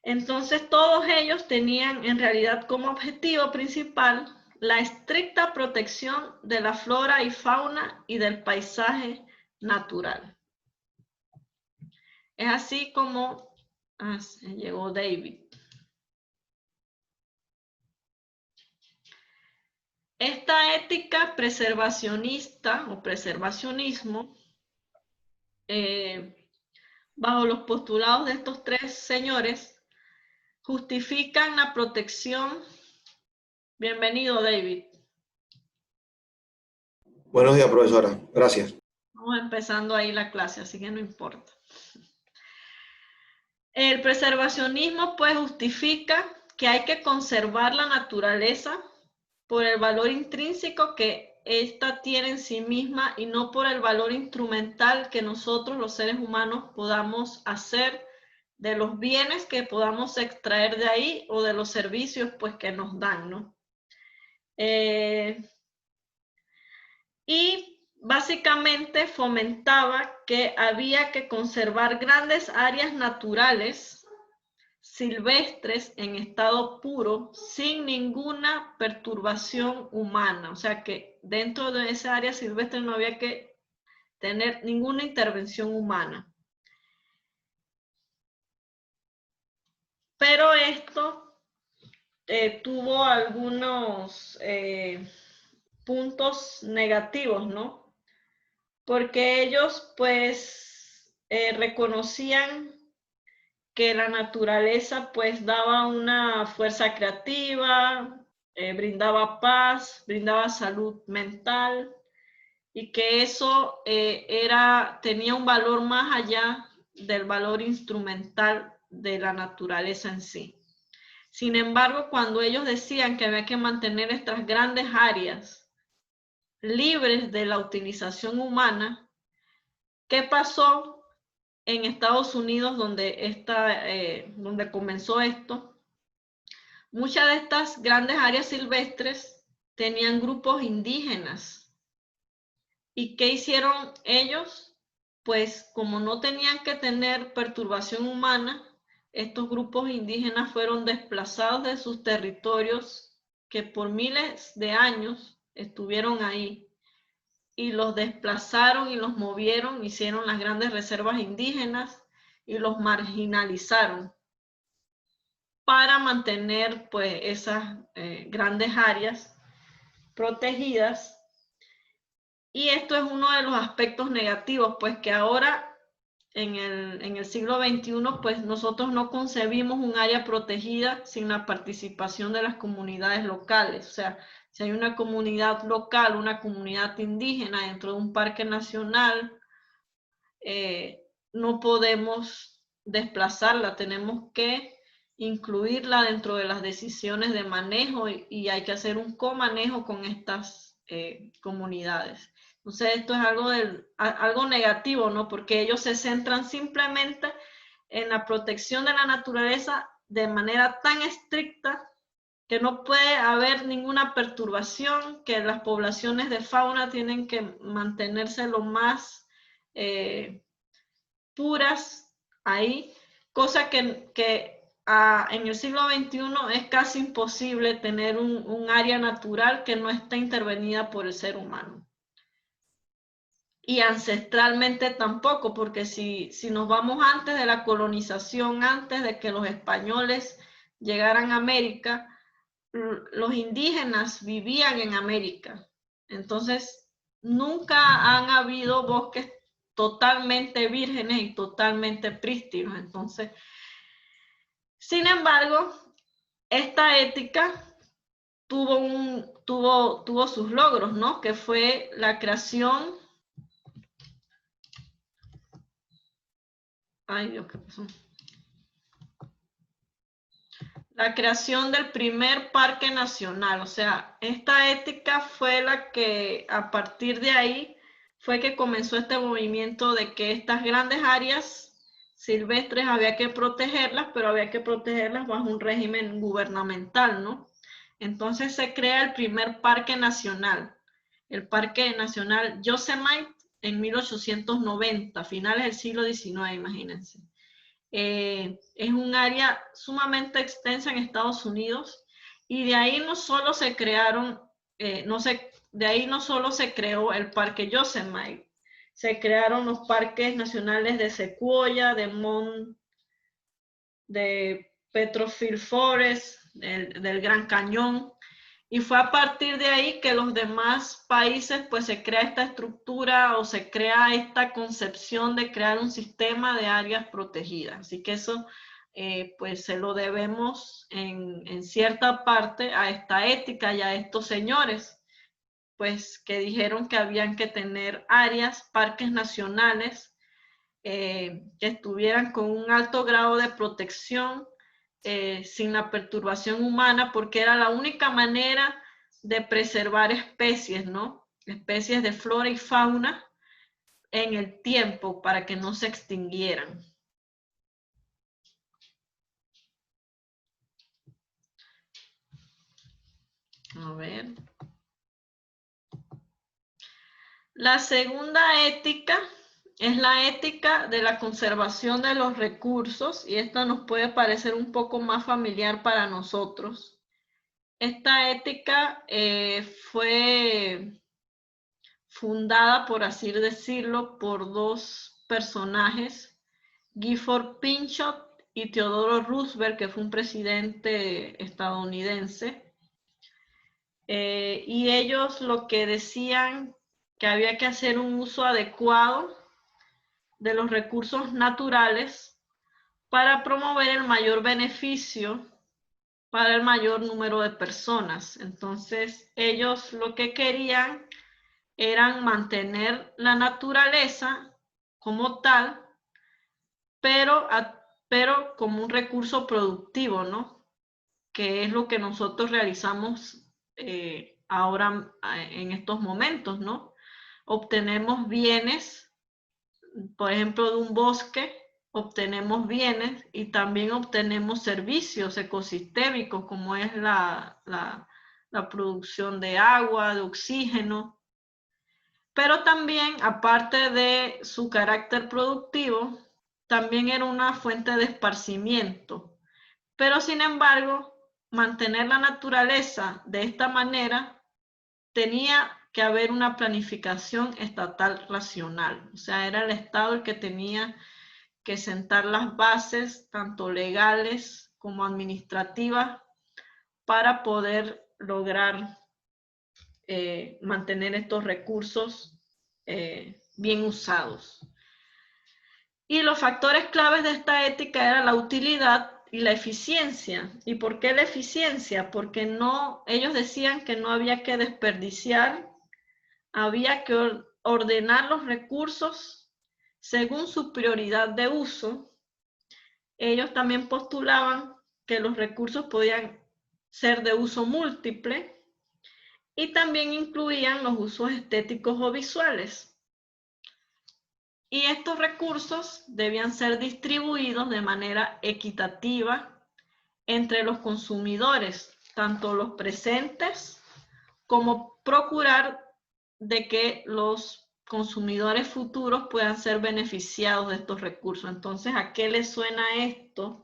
Entonces todos ellos tenían en realidad como objetivo principal la estricta protección de la flora y fauna y del paisaje natural. Es así como llegó David. Esta ética preservacionista o preservacionismo, bajo los postulados de estos tres señores, justifican la protección. Bienvenido, David. Buenos días, profesora. Gracias. Vamos empezando ahí la clase, así que no importa. El preservacionismo pues justifica que hay que conservar la naturaleza por el valor intrínseco que ésta tiene en sí misma y no por el valor instrumental que nosotros los seres humanos podamos hacer de los bienes que podamos extraer de ahí o de los servicios pues que nos dan, ¿no? Y básicamente fomentaba que había que conservar grandes áreas naturales silvestres en estado puro, sin ninguna perturbación humana. O sea que dentro de esa área silvestre no había que tener ninguna intervención humana. Pero esto tuvo algunos puntos negativos, ¿no? Porque ellos pues reconocían que la naturaleza pues daba una fuerza creativa, brindaba paz, brindaba salud mental y que eso tenía un valor más allá del valor instrumental de la naturaleza en sí. Sin embargo, cuando ellos decían que había que mantener estas grandes áreas libres de la utilización humana, ¿qué pasó en Estados Unidos, donde comenzó esto? Muchas de estas grandes áreas silvestres tenían grupos indígenas. ¿Y qué hicieron ellos? Pues como no tenían que tener perturbación humana, estos grupos indígenas fueron desplazados de sus territorios que por miles de años estuvieron ahí. Y los desplazaron y los movieron, hicieron las grandes reservas indígenas y los marginalizaron para mantener pues esas grandes áreas protegidas. Y esto es uno de los aspectos negativos, pues que ahora en el siglo XXI pues nosotros no concebimos un área protegida sin la participación de las comunidades locales. O sea, si hay una comunidad local, una comunidad indígena dentro de un parque nacional, no podemos desplazarla, tenemos que incluirla dentro de las decisiones de manejo y hay que hacer un comanejo con estas comunidades. Entonces esto es algo negativo, ¿no? Porque ellos se centran simplemente en la protección de la naturaleza de manera tan estricta que no puede haber ninguna perturbación, que las poblaciones de fauna tienen que mantenerse lo más puras ahí, cosa que en el siglo XXI es casi imposible tener un área natural que no esté intervenida por el ser humano. Y ancestralmente tampoco, porque si nos vamos antes de la colonización, antes de que los españoles llegaran a América, los indígenas vivían en América. Entonces, nunca han habido bosques totalmente vírgenes y totalmente prístinos. Entonces, sin embargo, esta ética tuvo sus logros, ¿no? Que fue la creación. Ay, Dios, ¿qué pasó? La creación del primer parque nacional, o sea, esta ética fue la que a partir de ahí fue que comenzó este movimiento de que estas grandes áreas silvestres había que protegerlas, pero había que protegerlas bajo un régimen gubernamental, ¿no? Entonces se crea el primer parque nacional, el Parque Nacional Yosemite en 1890, finales del siglo XIX, imagínense. Es un área sumamente extensa en Estados Unidos y de ahí no solo se crearon, de ahí no solo se creó el Parque Yosemite, se crearon los parques nacionales de Sequoia, de Petrofield Forest, del Gran Cañón, y fue a partir de ahí que los demás países pues se crea esta estructura o se crea esta concepción de crear un sistema de áreas protegidas. Así que eso pues se lo debemos en cierta parte a esta ética y a estos señores pues que dijeron que habían que tener áreas, parques nacionales que estuvieran con un alto grado de protección sin la perturbación humana, porque era la única manera de preservar especies, ¿no? Especies de flora y fauna en el tiempo para que no se extinguieran. A ver. La segunda ética es la ética de la conservación de los recursos y esto nos puede parecer un poco más familiar para nosotros. Esta ética fue fundada, por así decirlo, por dos personajes, Gifford Pinchot y Theodore Roosevelt, que fue un presidente estadounidense. Y ellos lo que decían que había que hacer un uso adecuado de los recursos naturales para promover el mayor beneficio para el mayor número de personas. Entonces, ellos lo que querían era mantener la naturaleza como tal, pero como un recurso productivo, ¿no? Que es lo que nosotros realizamos ahora en estos momentos, ¿no? Obtenemos bienes, por ejemplo, de un bosque, obtenemos bienes y también obtenemos servicios ecosistémicos como es la producción de agua, de oxígeno, pero también, aparte de su carácter productivo, también era una fuente de esparcimiento. Pero sin embargo, mantener la naturaleza de esta manera tenía que haber una planificación estatal racional. O sea, era el Estado el que tenía que sentar las bases, tanto legales como administrativas, para poder lograr mantener estos recursos bien usados. Y los factores claves de esta ética eran la utilidad y la eficiencia. ¿Y por qué la eficiencia? Porque ellos decían que no había que desperdiciar, había que ordenar los recursos según su prioridad de uso. Ellos también postulaban que los recursos podían ser de uso múltiple y también incluían los usos estéticos o visuales. Y estos recursos debían ser distribuidos de manera equitativa entre los consumidores, tanto los presentes como procurar de que los consumidores futuros puedan ser beneficiados de estos recursos. Entonces, ¿a qué le suena esto?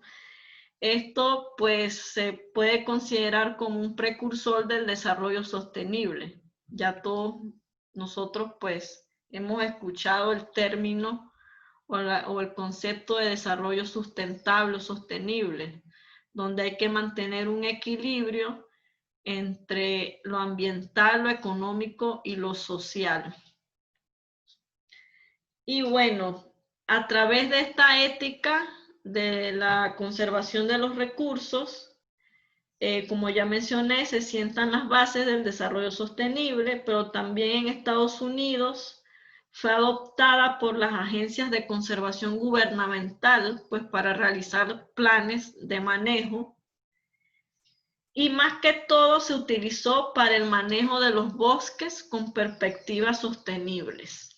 Esto pues se puede considerar como un precursor del desarrollo sostenible. Ya todos nosotros pues hemos escuchado el término o el concepto de desarrollo sustentable o sostenible, donde hay que mantener un equilibrio entre lo ambiental, lo económico y lo social. Y bueno, a través de esta ética de la conservación de los recursos, como ya mencioné, se sientan las bases del desarrollo sostenible, pero también en Estados Unidos fue adoptada por las agencias de conservación gubernamental, pues para realizar planes de manejo y más que todo se utilizó para el manejo de los bosques con perspectivas sostenibles.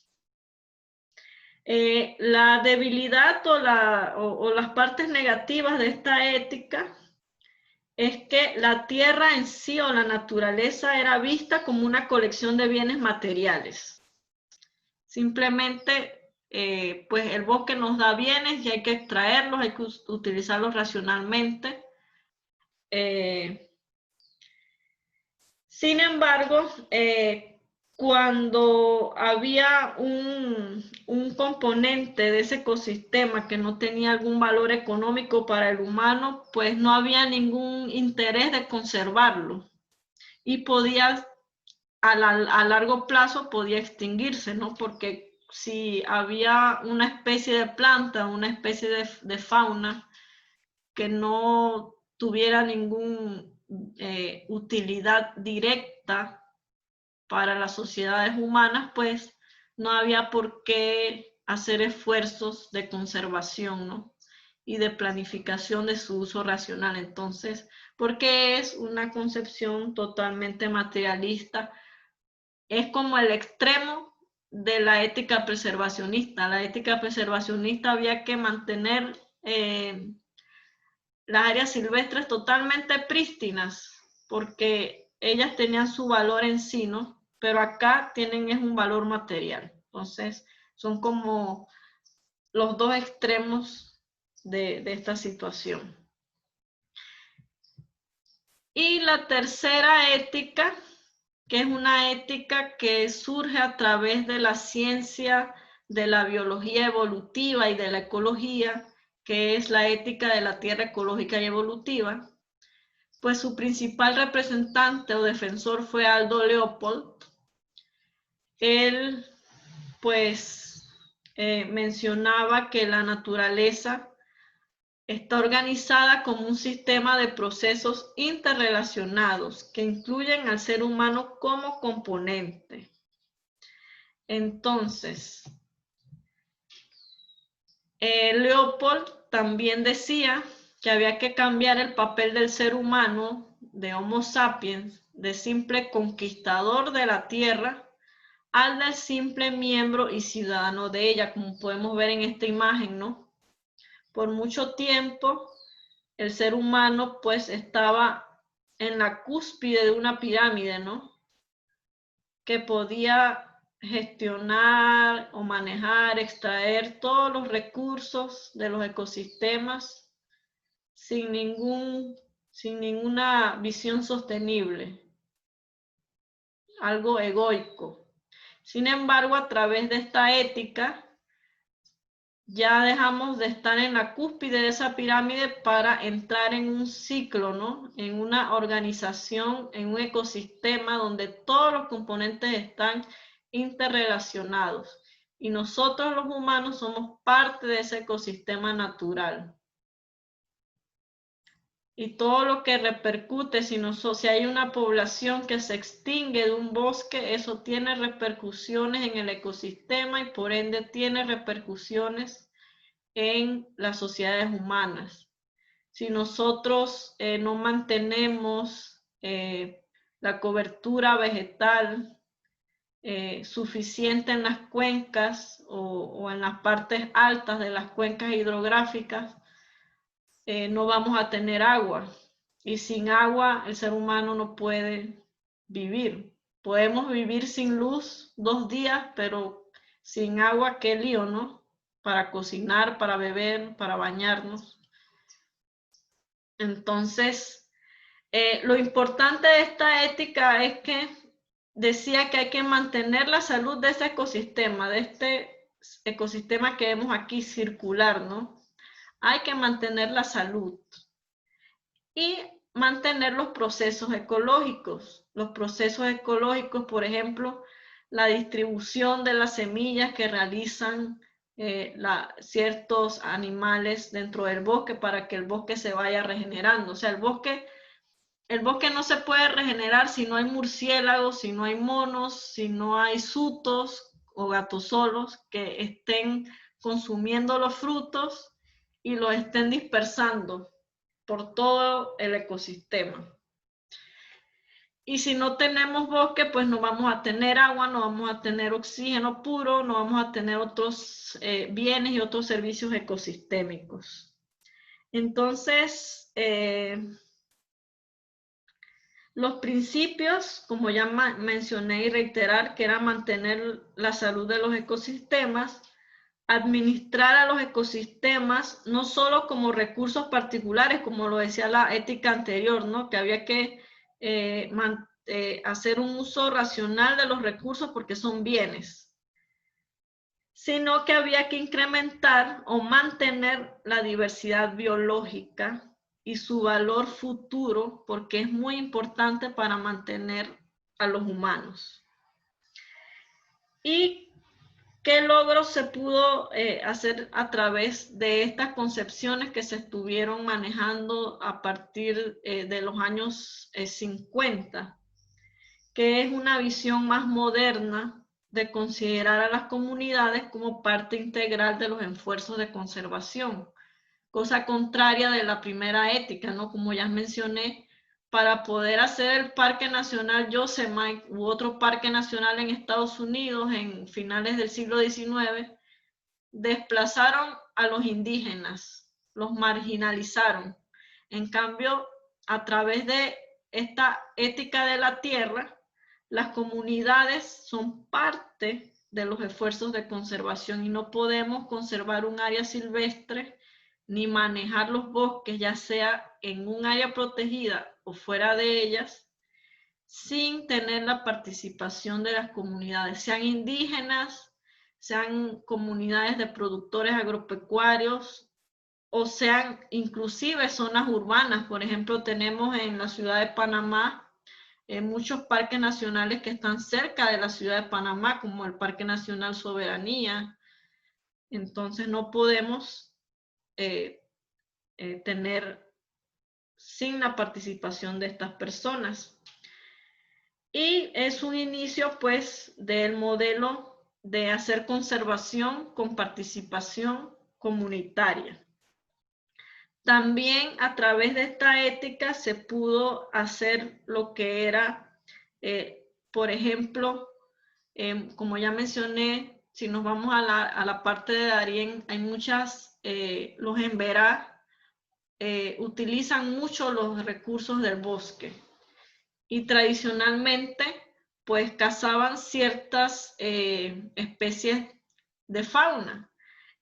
La debilidad o las partes negativas de esta ética es que la tierra en sí o la naturaleza era vista como una colección de bienes materiales. Simplemente, pues el bosque nos da bienes y hay que extraerlos, hay que utilizarlos racionalmente. Sin embargo, cuando había un componente de ese ecosistema que no tenía algún valor económico para el humano, pues no había ningún interés de conservarlo y podía, a largo plazo, podía extinguirse, ¿no? Porque si había una especie de planta, una especie de fauna que no tuviera ninguna utilidad directa para las sociedades humanas, pues no había por qué hacer esfuerzos de conservación, ¿no? Y de planificación de su uso racional. Entonces, porque es una concepción totalmente materialista, es como el extremo de la ética preservacionista. La ética preservacionista había que mantener las áreas silvestres totalmente prístinas, porque ellas tenían su valor en sí, ¿no? Pero acá tienen es un valor material. Entonces, son como los dos extremos de esta situación. Y la tercera ética, que es una ética que surge a través de la ciencia de la biología evolutiva y de la ecología, que es la ética de la tierra ecológica y evolutiva, pues su principal representante o defensor fue Aldo Leopold. Él, pues, mencionaba que la naturaleza está organizada como un sistema de procesos interrelacionados que incluyen al ser humano como componente. Entonces, Leopold también decía que había que cambiar el papel del ser humano, de Homo sapiens, de simple conquistador de la tierra, al del simple miembro y ciudadano de ella, como podemos ver en esta imagen, ¿no? Por mucho tiempo, el ser humano pues estaba en la cúspide de una pirámide, ¿no? Que podía gestionar o manejar, extraer todos los recursos de los ecosistemas sin ninguna visión sostenible, algo egoico. Sin embargo, a través de esta ética, ya dejamos de estar en la cúspide de esa pirámide para entrar en un ciclo, ¿no? En una organización, en un ecosistema donde todos los componentes están interrelacionados. Y nosotros los humanos somos parte de ese ecosistema natural. Y todo lo que repercute, si hay una población que se extingue de un bosque, eso tiene repercusiones en el ecosistema y por ende tiene repercusiones en las sociedades humanas. Si nosotros no mantenemos la cobertura vegetal suficiente en las cuencas o en las partes altas de las cuencas hidrográficas, no vamos a tener agua. Y sin agua el ser humano no puede vivir. Podemos vivir sin luz 2 días, pero sin agua, qué lío, ¿no? Para cocinar, para beber, para bañarnos. Entonces, lo importante de esta ética es que decía que hay que mantener la salud de ese ecosistema, de este ecosistema que vemos aquí circular, ¿no? Hay que mantener la salud y mantener los procesos ecológicos. Los procesos ecológicos, por ejemplo, la distribución de las semillas que realizan ciertos animales dentro del bosque para que el bosque se vaya regenerando. O sea, el bosque no se puede regenerar si no hay murciélagos, si no hay monos, si no hay sutos o gatosolos que estén consumiendo los frutos y los estén dispersando por todo el ecosistema. Y si no tenemos bosque, pues no vamos a tener agua, no vamos a tener oxígeno puro, no vamos a tener otros bienes y otros servicios ecosistémicos. Entonces, los principios, como ya mencioné y reiterar, que era mantener la salud de los ecosistemas, administrar a los ecosistemas no solo como recursos particulares, como lo decía la ética anterior, ¿no? Que había que hacer un uso racional de los recursos porque son bienes, sino que había que incrementar o mantener la diversidad biológica y su valor futuro, porque es muy importante para mantener a los humanos. ¿Y qué logros se pudo hacer a través de estas concepciones que se estuvieron manejando a partir de los años 50? Que es una visión más moderna de considerar a las comunidades como parte integral de los esfuerzos de conservación, cosa contraria de la primera ética, ¿no? Como ya mencioné, para poder hacer el Parque Nacional Yosemite u otro parque nacional en Estados Unidos en finales del siglo XIX, desplazaron a los indígenas, los marginalizaron. En cambio, a través de esta ética de la tierra, las comunidades son parte de los esfuerzos de conservación y no podemos conservar un área silvestre ni manejar los bosques, ya sea en un área protegida o fuera de ellas, sin tener la participación de las comunidades, sean indígenas, sean comunidades de productores agropecuarios o sean inclusive zonas urbanas. Por ejemplo, tenemos en la ciudad de Panamá muchos parques nacionales que están cerca de la ciudad de Panamá, como el Parque Nacional Soberanía. Entonces no podemos tener sin la participación de estas personas. Y es un inicio, pues, del modelo de hacer conservación con participación comunitaria. También a través de esta ética se pudo hacer lo que era, por ejemplo, como ya mencioné, si nos vamos a la parte de Darién, hay muchas, los emberá utilizan mucho los recursos del bosque y tradicionalmente pues cazaban ciertas especies de fauna.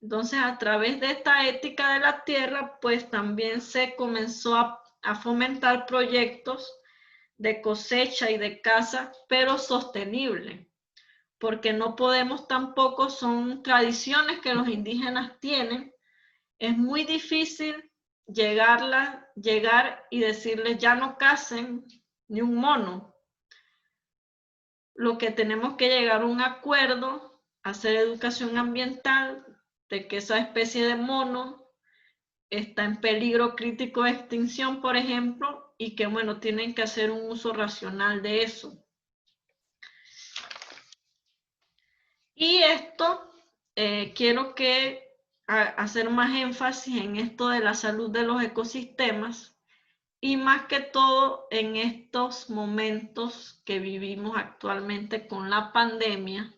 Entonces, a través de esta ética de la tierra, pues también se comenzó a fomentar proyectos de cosecha y de caza, pero sostenible, porque no podemos tampoco, son tradiciones que los indígenas tienen, es muy difícil llegar y decirles ya no cacen ni un mono. Lo que tenemos que llegar a un acuerdo, hacer educación ambiental, de que esa especie de mono está en peligro crítico de extinción, por ejemplo, y que, bueno, tienen que hacer un uso racional de eso. Y esto, quiero hacer más énfasis en esto de la salud de los ecosistemas, y más que todo en estos momentos que vivimos actualmente con la pandemia,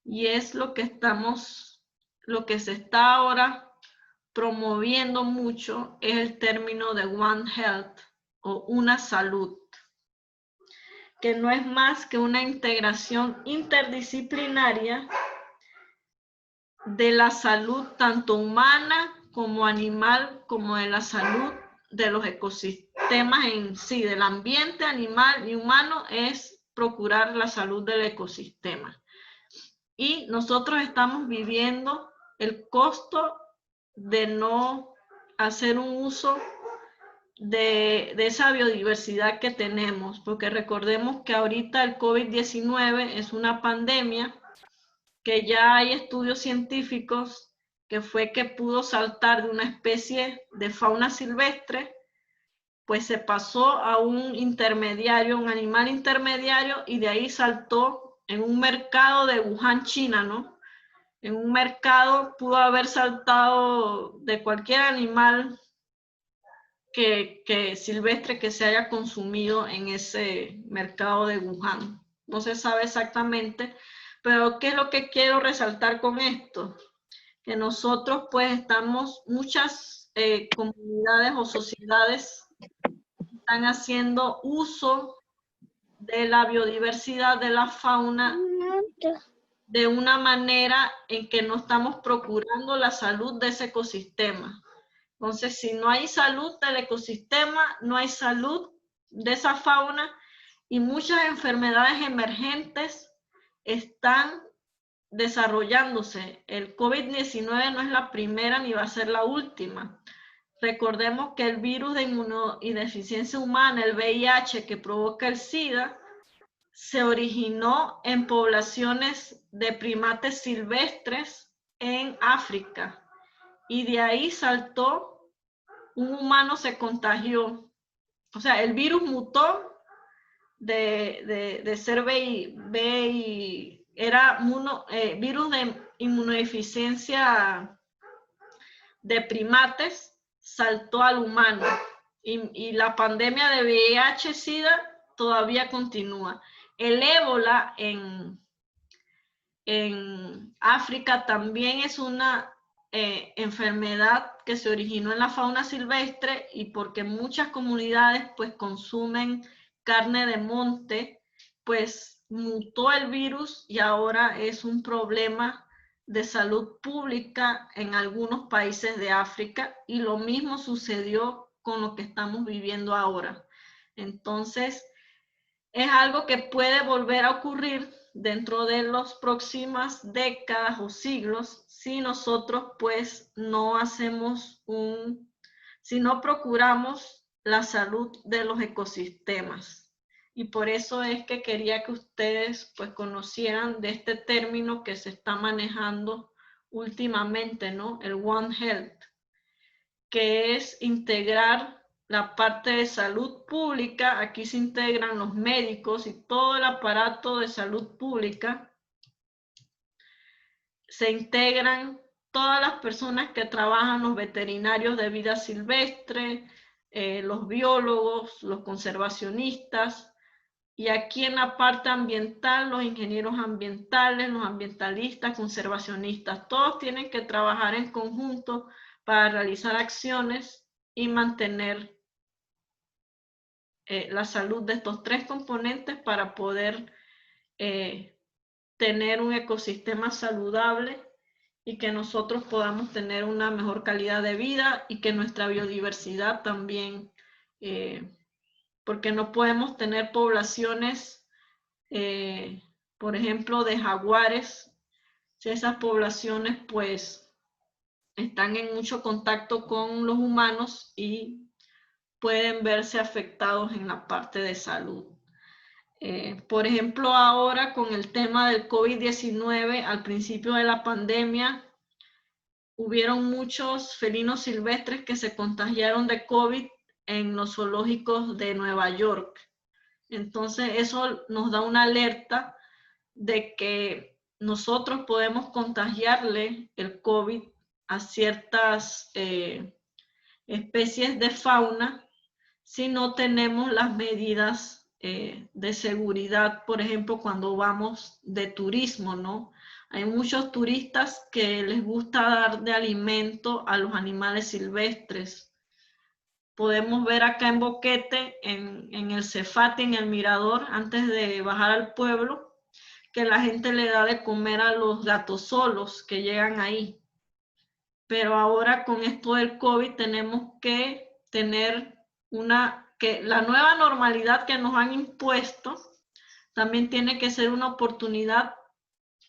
y es lo que se está ahora promoviendo mucho, es el término de One Health o una salud, que no es más que una integración interdisciplinaria de la salud tanto humana como animal, como de la salud de los ecosistemas en sí, del ambiente animal y humano, es procurar la salud del ecosistema. Y nosotros estamos viviendo el costo de no hacer un uso de esa biodiversidad que tenemos, porque recordemos que ahorita el COVID-19 es una pandemia, que ya hay estudios científicos que fue que pudo saltar de una especie de fauna silvestre, pues se pasó a un intermediario, un animal intermediario, y de ahí saltó en un mercado de Wuhan, China, ¿no? En un mercado pudo haber saltado de cualquier animal silvestre que se haya consumido en ese mercado de Wuhan. No se sabe exactamente, pero ¿qué es lo que quiero resaltar con esto? Que nosotros pues estamos, muchas comunidades o sociedades están haciendo uso de la biodiversidad de la fauna de una manera en que no estamos procurando la salud de ese ecosistema. Entonces, si no hay salud del ecosistema, no hay salud de esa fauna y muchas enfermedades emergentes están desarrollándose. El COVID-19 no es la primera ni va a ser la última. Recordemos que el virus de inmunodeficiencia humana, el VIH, que provoca el SIDA, se originó en poblaciones de primates silvestres en África. Y de ahí saltó, un humano se contagió. O sea, el virus mutó de ser era virus de inmunodeficiencia de primates, saltó al humano. Y la pandemia de VIH-Sida todavía continúa. El ébola en África también es una enfermedad que se originó en la fauna silvestre y porque muchas comunidades pues consumen carne de monte, pues mutó el virus y ahora es un problema de salud pública en algunos países de África y lo mismo sucedió con lo que estamos viviendo ahora. Entonces, es algo que puede volver a ocurrir dentro de las próximas décadas o siglos si nosotros pues no hacemos si no procuramos la salud de los ecosistemas. Y por eso es que quería que ustedes pues conocieran de este término que se está manejando últimamente, ¿no? El One Health, que es integrar la parte de salud pública. Aquí se integran los médicos y todo el aparato de salud pública. Se integran todas las personas que trabajan, los veterinarios de vida silvestre, los biólogos, los conservacionistas, y aquí en la parte ambiental, los ingenieros ambientales, los ambientalistas, conservacionistas, todos tienen que trabajar en conjunto para realizar acciones y mantener la salud de estos tres componentes para poder tener un ecosistema saludable y que nosotros podamos tener una mejor calidad de vida y que nuestra biodiversidad también, porque no podemos tener poblaciones, por ejemplo, de jaguares, si esas poblaciones pues están en mucho contacto con los humanos y pueden verse afectados en la parte de salud. Por ejemplo, ahora con el tema del COVID-19, al principio de la pandemia, hubieron muchos felinos silvestres que se contagiaron de COVID en los zoológicos de Nueva York. Entonces, eso nos da una alerta de que nosotros podemos contagiarle el COVID a ciertas especies de fauna si no tenemos las medidas de seguridad, por ejemplo, cuando vamos de turismo, ¿no? Hay muchos turistas que les gusta dar de alimento a los animales silvestres. Podemos ver acá en Boquete, en el Cefate, en el Mirador, antes de bajar al pueblo, que la gente le da de comer a los gatosolos que llegan ahí. Pero ahora con esto del COVID tenemos que tener que la nueva normalidad que nos han impuesto también tiene que ser una oportunidad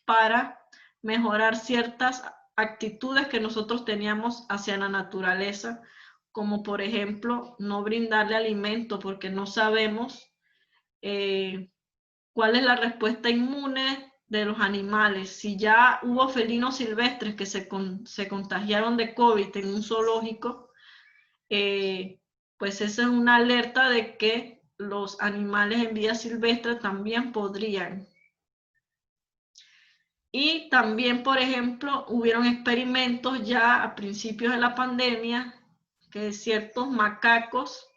para mejorar ciertas actitudes que nosotros teníamos hacia la naturaleza, como por ejemplo no brindarle alimento porque no sabemos cuál es la respuesta inmune de los animales. Si ya hubo felinos silvestres que se contagiaron de COVID en un zoológico, pues esa es una alerta de que los animales en vida silvestre también podrían. Y también, por ejemplo, hubieron experimentos ya a principios de la pandemia que ciertos macacos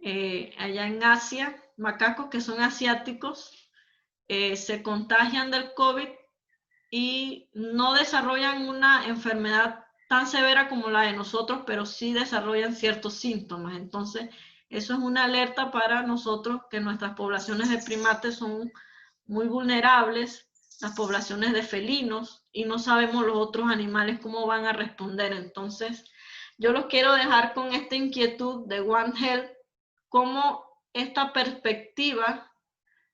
allá en Asia, macacos que son asiáticos, se contagian del COVID y no desarrollan una enfermedad tan severa como la de nosotros, pero sí desarrollan ciertos síntomas. Entonces, eso es una alerta para nosotros, que nuestras poblaciones de primates son muy vulnerables, las poblaciones de felinos, y no sabemos los otros animales cómo van a responder. Entonces, yo los quiero dejar con esta inquietud de One Health, cómo esta perspectiva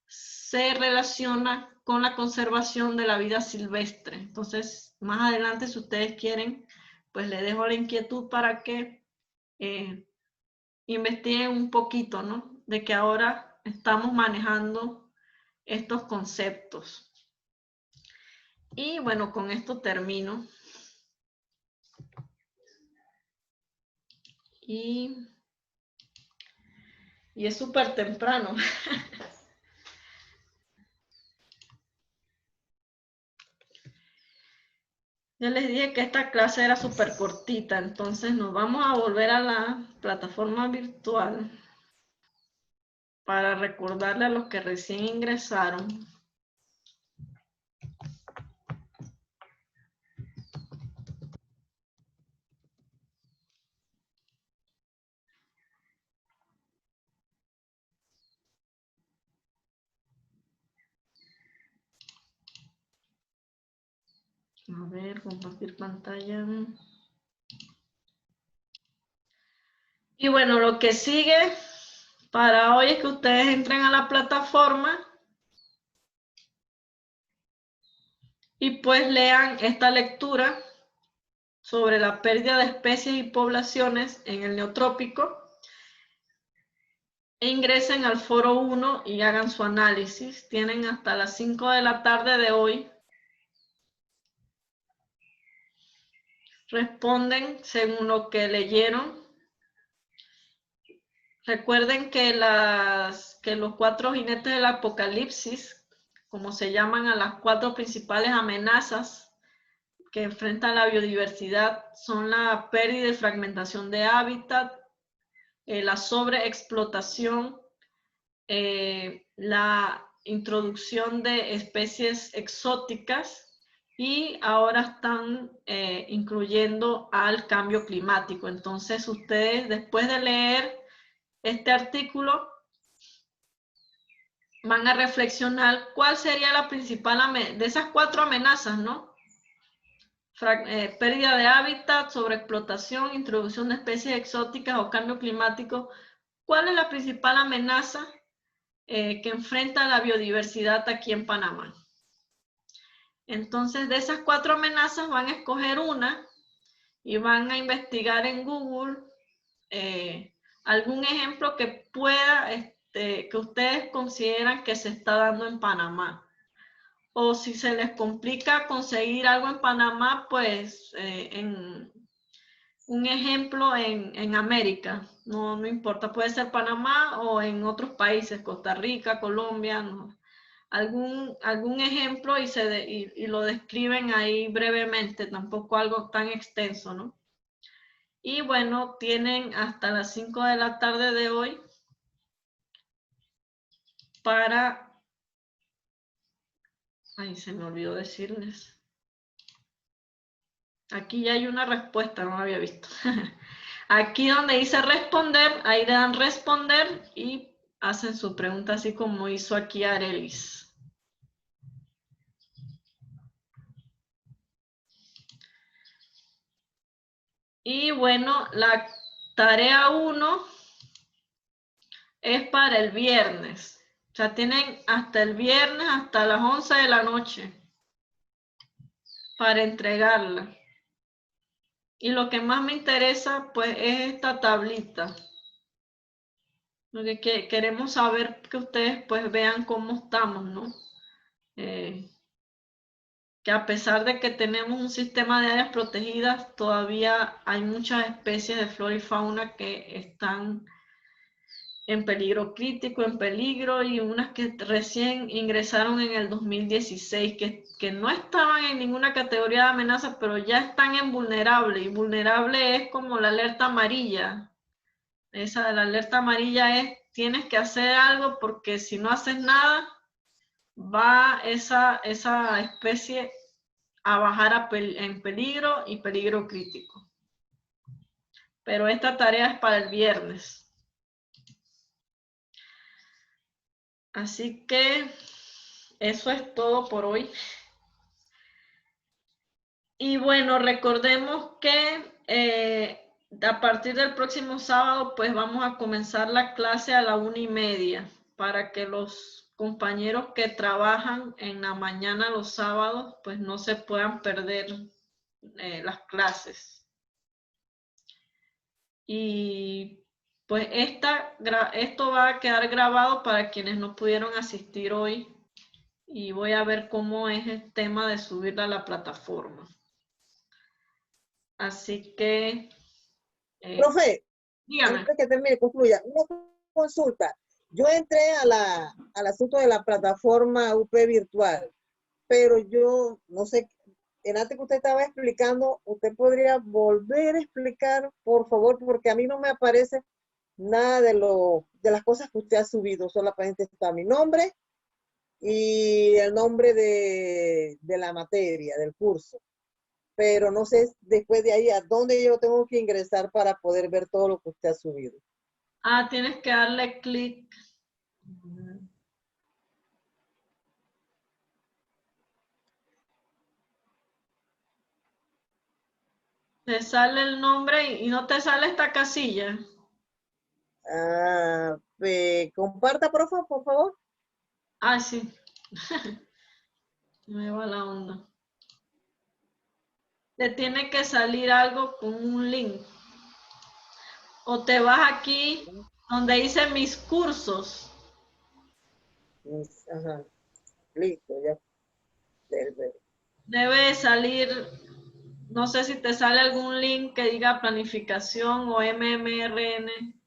se relaciona con la conservación de la vida silvestre. Entonces, más adelante, si ustedes quieren, pues les dejo la inquietud para que investiguen un poquito, ¿no? De que ahora estamos manejando estos conceptos. Y bueno, con esto termino. Y es súper temprano. Yo les dije que esta clase era súper cortita, entonces nos vamos a volver a la plataforma virtual para recordarle a los que recién ingresaron. A ver, compartir pantalla. Y bueno, lo que sigue para hoy es que ustedes entren a la plataforma y pues lean esta lectura sobre la pérdida de especies y poblaciones en el Neotrópico e ingresen al foro 1 y hagan su análisis. Tienen hasta las 5 de la tarde de hoy. Responden según lo que leyeron. Recuerden que los 4 jinetes del apocalipsis, como se llaman a las 4 principales amenazas que enfrentan la biodiversidad, son la pérdida y fragmentación de hábitat, la sobreexplotación, la introducción de especies exóticas, y ahora están incluyendo al cambio climático. Entonces, ustedes, después de leer este artículo, van a reflexionar cuál sería la principal de esas 4 amenazas, ¿no? Pérdida de hábitat, sobreexplotación, introducción de especies exóticas o cambio climático. ¿Cuál es la principal amenaza que enfrenta la biodiversidad aquí en Panamá? Entonces, de esas 4 amenazas van a escoger una y van a investigar en Google algún ejemplo que pueda, que ustedes consideran que se está dando en Panamá. O si se les complica conseguir algo en Panamá, pues un ejemplo en América, no importa, puede ser Panamá o en otros países, Costa Rica, Colombia, ¿no? Algún ejemplo y lo describen ahí brevemente, tampoco algo tan extenso, ¿no? Y bueno, tienen hasta las 5 de la tarde de hoy para... Ay, se me olvidó decirles. Aquí ya hay una respuesta, no la había visto. Aquí donde dice responder, ahí le dan responder y hacen su pregunta así como hizo aquí Arelis. Y bueno, la tarea 1 es para el viernes. O sea, tienen hasta el viernes, hasta las 11 de la noche para entregarla. Y lo que más me interesa, pues, es esta tablita. Lo que queremos saber que ustedes, pues, vean cómo estamos, ¿no? Que a pesar de que tenemos un sistema de áreas protegidas, todavía hay muchas especies de flora y fauna que están en peligro crítico, en peligro, y unas que recién ingresaron en el 2016, que no estaban en ninguna categoría de amenaza, pero ya están en vulnerable, y vulnerable es como la alerta amarilla. La alerta amarilla es, tienes que hacer algo porque si no haces nada, va esa especie a bajar en peligro y peligro crítico. Pero esta tarea es para el viernes. Así que eso es todo por hoy. Y bueno, recordemos que a partir del próximo sábado, pues vamos a comenzar la clase a la 1:30 para que los compañeros que trabajan en la mañana los sábados, pues no se puedan perder las clases. Y pues esto va a quedar grabado para quienes no pudieron asistir hoy. Y voy a ver cómo es el tema de subirla a la plataforma. Así que... Profe, dígame. antes que termine, concluya, una consulta. Yo entré al asunto de la plataforma UP virtual, pero yo no sé, en antes que usted estaba explicando, ¿usted podría volver a explicar, por favor? Porque a mí no me aparece nada de las cosas que usted ha subido, solamente está mi nombre y el nombre de la materia, del curso. Pero no sé después de ahí a dónde yo tengo que ingresar para poder ver todo lo que usted ha subido. Ah, tienes que darle clic. Te sale el nombre y no te sale esta casilla. Ah, comparta, por favor. Ah, sí. Me va la onda. Te tiene que salir algo con un link. O te vas aquí donde dice mis cursos. Ajá. Listo, ya. Debe salir, no sé si te sale algún link que diga planificación o MMRN.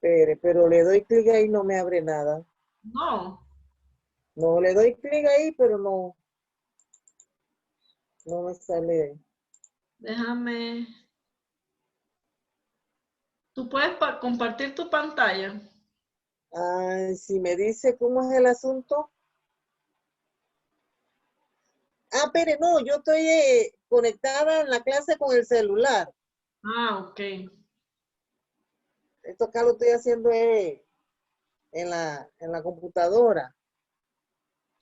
Pero le doy clic ahí y no me abre nada. No. No, le doy clic ahí, pero no me sale. Déjame. ¿Tú puedes compartir tu pantalla? Ah, si me dice cómo es el asunto. Ah, pero no, yo estoy conectada en la clase con el celular. Ah, ok. Esto acá lo estoy haciendo en la computadora.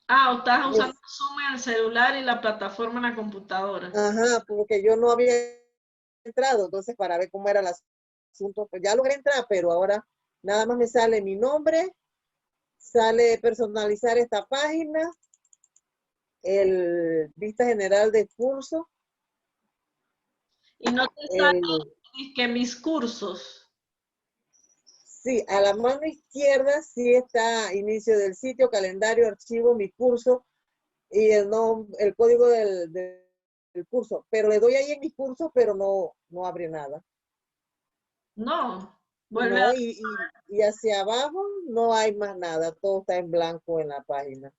Ah, o estás usando Zoom en el celular y la plataforma en la computadora. Ajá, porque yo no había entrado, entonces para ver cómo era el asunto, pues ya logré entrar, pero ahora nada más me sale mi nombre, sale personalizar esta página, el vista general del curso. Y no te sale que mis cursos. Sí, a la mano izquierda sí está inicio del sitio, calendario, archivo, mi curso y el código del curso. Pero le doy ahí en mi curso, pero no abre nada. No, vuelve no, y hacia abajo no hay más nada, todo está en blanco en la página.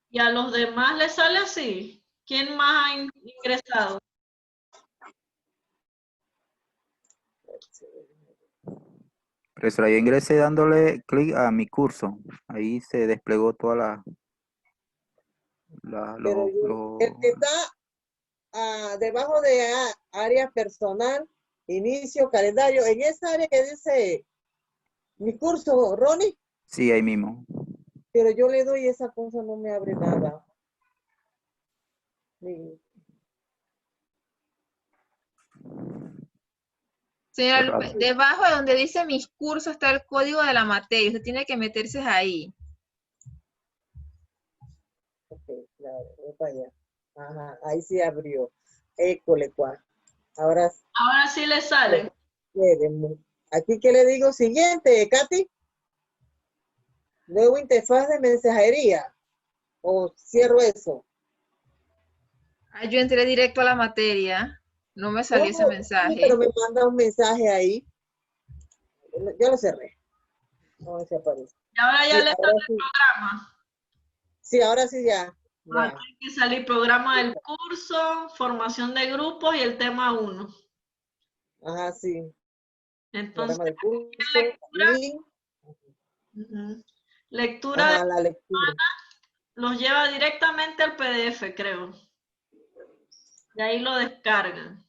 ¿Y a los demás les sale así? ¿Quién más ha ingresado? Profesora, yo ingresé dándole clic a mi curso. Ahí se desplegó toda el que está debajo de área personal, inicio, calendario, en esa área que dice mi curso, Ronnie. Sí, ahí mismo. Pero yo le doy esa cosa, no me abre nada. Señora Lupe, debajo de donde dice mis cursos está el código de la materia. Usted tiene que meterse ahí. Ok, claro, voy para allá. Ajá, ahí sí abrió. École, cuál. Ahora sí le sale. Aquí que le digo siguiente, Katy. Nuevo interfaz de mensajería. O cierro eso. Ah, yo entré directo a la materia. No me salió ese mensaje. Sí, pero me manda un mensaje ahí. Yo lo cerré. No, se aparece. Y ahora ya Sí, le ahora sale el sí. programa. Sí, ahora sí ya. Ah, Ya. tiene que salir programa del curso, formación de grupos y el tema 1. Ajá, sí. Entonces, Programa de curso, lectura, link, ujú, lectura ajá, la lectura. los lleva directamente al PDF, creo. Y ahí lo descargan.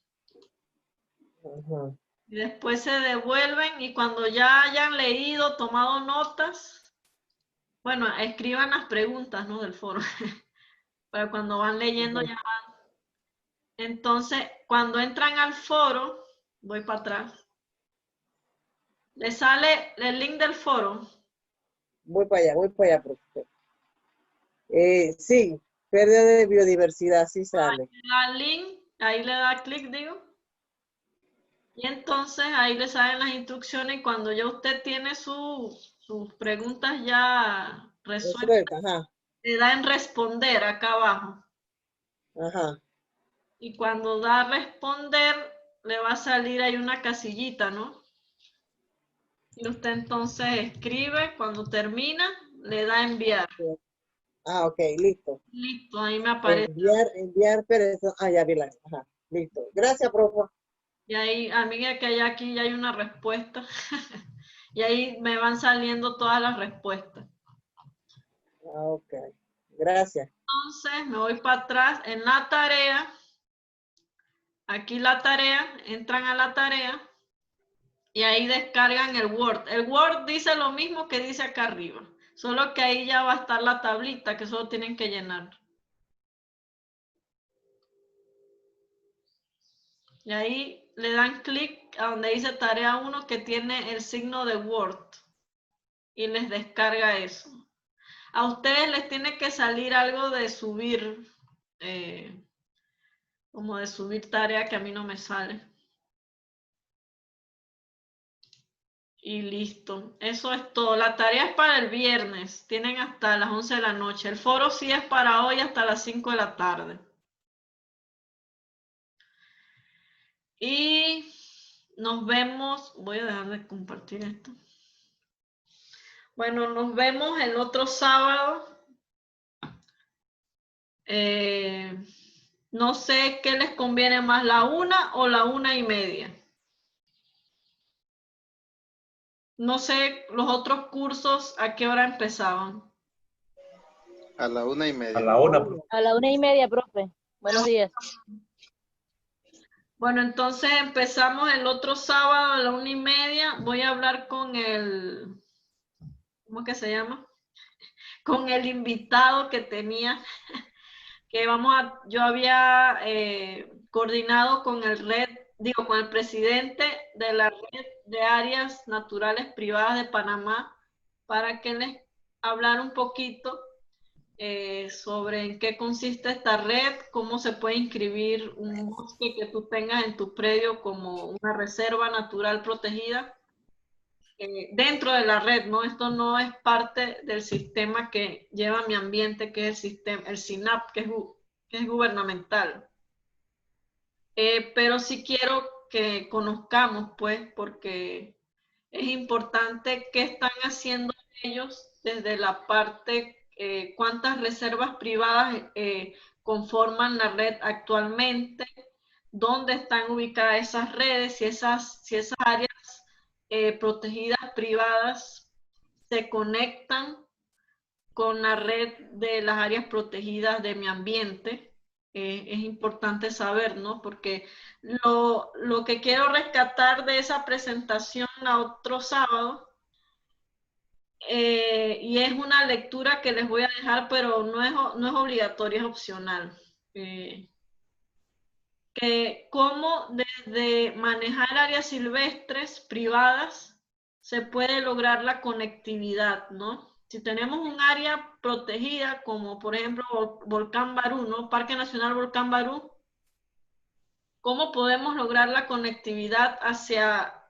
Ajá. Y después se devuelven y cuando ya hayan leído, tomado notas, bueno, escriban las preguntas, ¿no? Del foro. Para cuando van leyendo Ajá. ya van. Entonces, cuando entran al foro, voy para atrás, les sale el link del foro. Voy para allá, profesor. Sí, pérdida de biodiversidad, sí sale. Le da link, ahí le da clic, digo. Y entonces ahí le salen las instrucciones y cuando ya usted tiene sus preguntas ya resueltas, Resuelta, ajá, le da en responder acá abajo. ajá. Y cuando da a responder, le va a salir ahí una casillita, ¿no? Y usted entonces escribe, cuando termina, le da a enviar. Ah, ok, listo. Listo, ahí me aparece. Enviar, pero eso, ya vi la, ajá, listo. Gracias, profe. Y ahí, amiga, que hay aquí ya hay una respuesta. Y ahí me van saliendo todas las respuestas. Ah, ok, gracias. Entonces me voy para atrás en la tarea. Aquí la tarea, entran a la tarea y ahí descargan el Word. El Word dice lo mismo que dice acá arriba, solo que ahí ya va a estar la tablita que solo tienen que llenar. Y ahí le dan clic a donde dice tarea 1 que tiene el signo de Word y les descarga eso. A ustedes les tiene que salir algo de subir, como de subir tarea que a mí no me sale. Y listo. Eso es todo. La tarea es para el viernes. Tienen hasta las 11 de la noche. El foro sí es para hoy hasta las 5 de la tarde. Y nos vemos. Voy a dejar de compartir esto. Bueno, nos vemos el otro sábado. No sé qué les conviene más, la 1 o la 1:30. No sé los otros cursos a qué hora empezaban. A la 1:30. A la 1. A la 1:30, profe. Buenos días. Bueno, entonces empezamos el otro sábado a la 1:30. Voy a hablar con el, ¿cómo es que se llama? Con el invitado que tenía, que yo había coordinado con con el presidente de la red de áreas naturales privadas de Panamá para que les hablara un poquito sobre en qué consiste esta red, cómo se puede inscribir un bosque que tú tengas en tu predio como una reserva natural protegida dentro de la red, ¿no? Esto no es parte del sistema que lleva mi ambiente, que es el SINAP, que es gubernamental. Pero sí quiero que conozcamos, pues, porque es importante qué están haciendo ellos desde la parte, cuántas reservas privadas conforman la red actualmente, dónde están ubicadas esas redes, si esas áreas protegidas privadas se conectan con la red de las áreas protegidas de mi ambiente. Es importante saber, ¿no? Porque lo que quiero rescatar de esa presentación a otro sábado, y es una lectura que les voy a dejar, pero no es obligatoria, es opcional. Que cómo desde manejar áreas silvestres privadas se puede lograr la conectividad, ¿no? Si tenemos un área protegida, como por ejemplo Volcán Barú, ¿no? Parque Nacional Volcán Barú, ¿cómo podemos lograr la conectividad hacia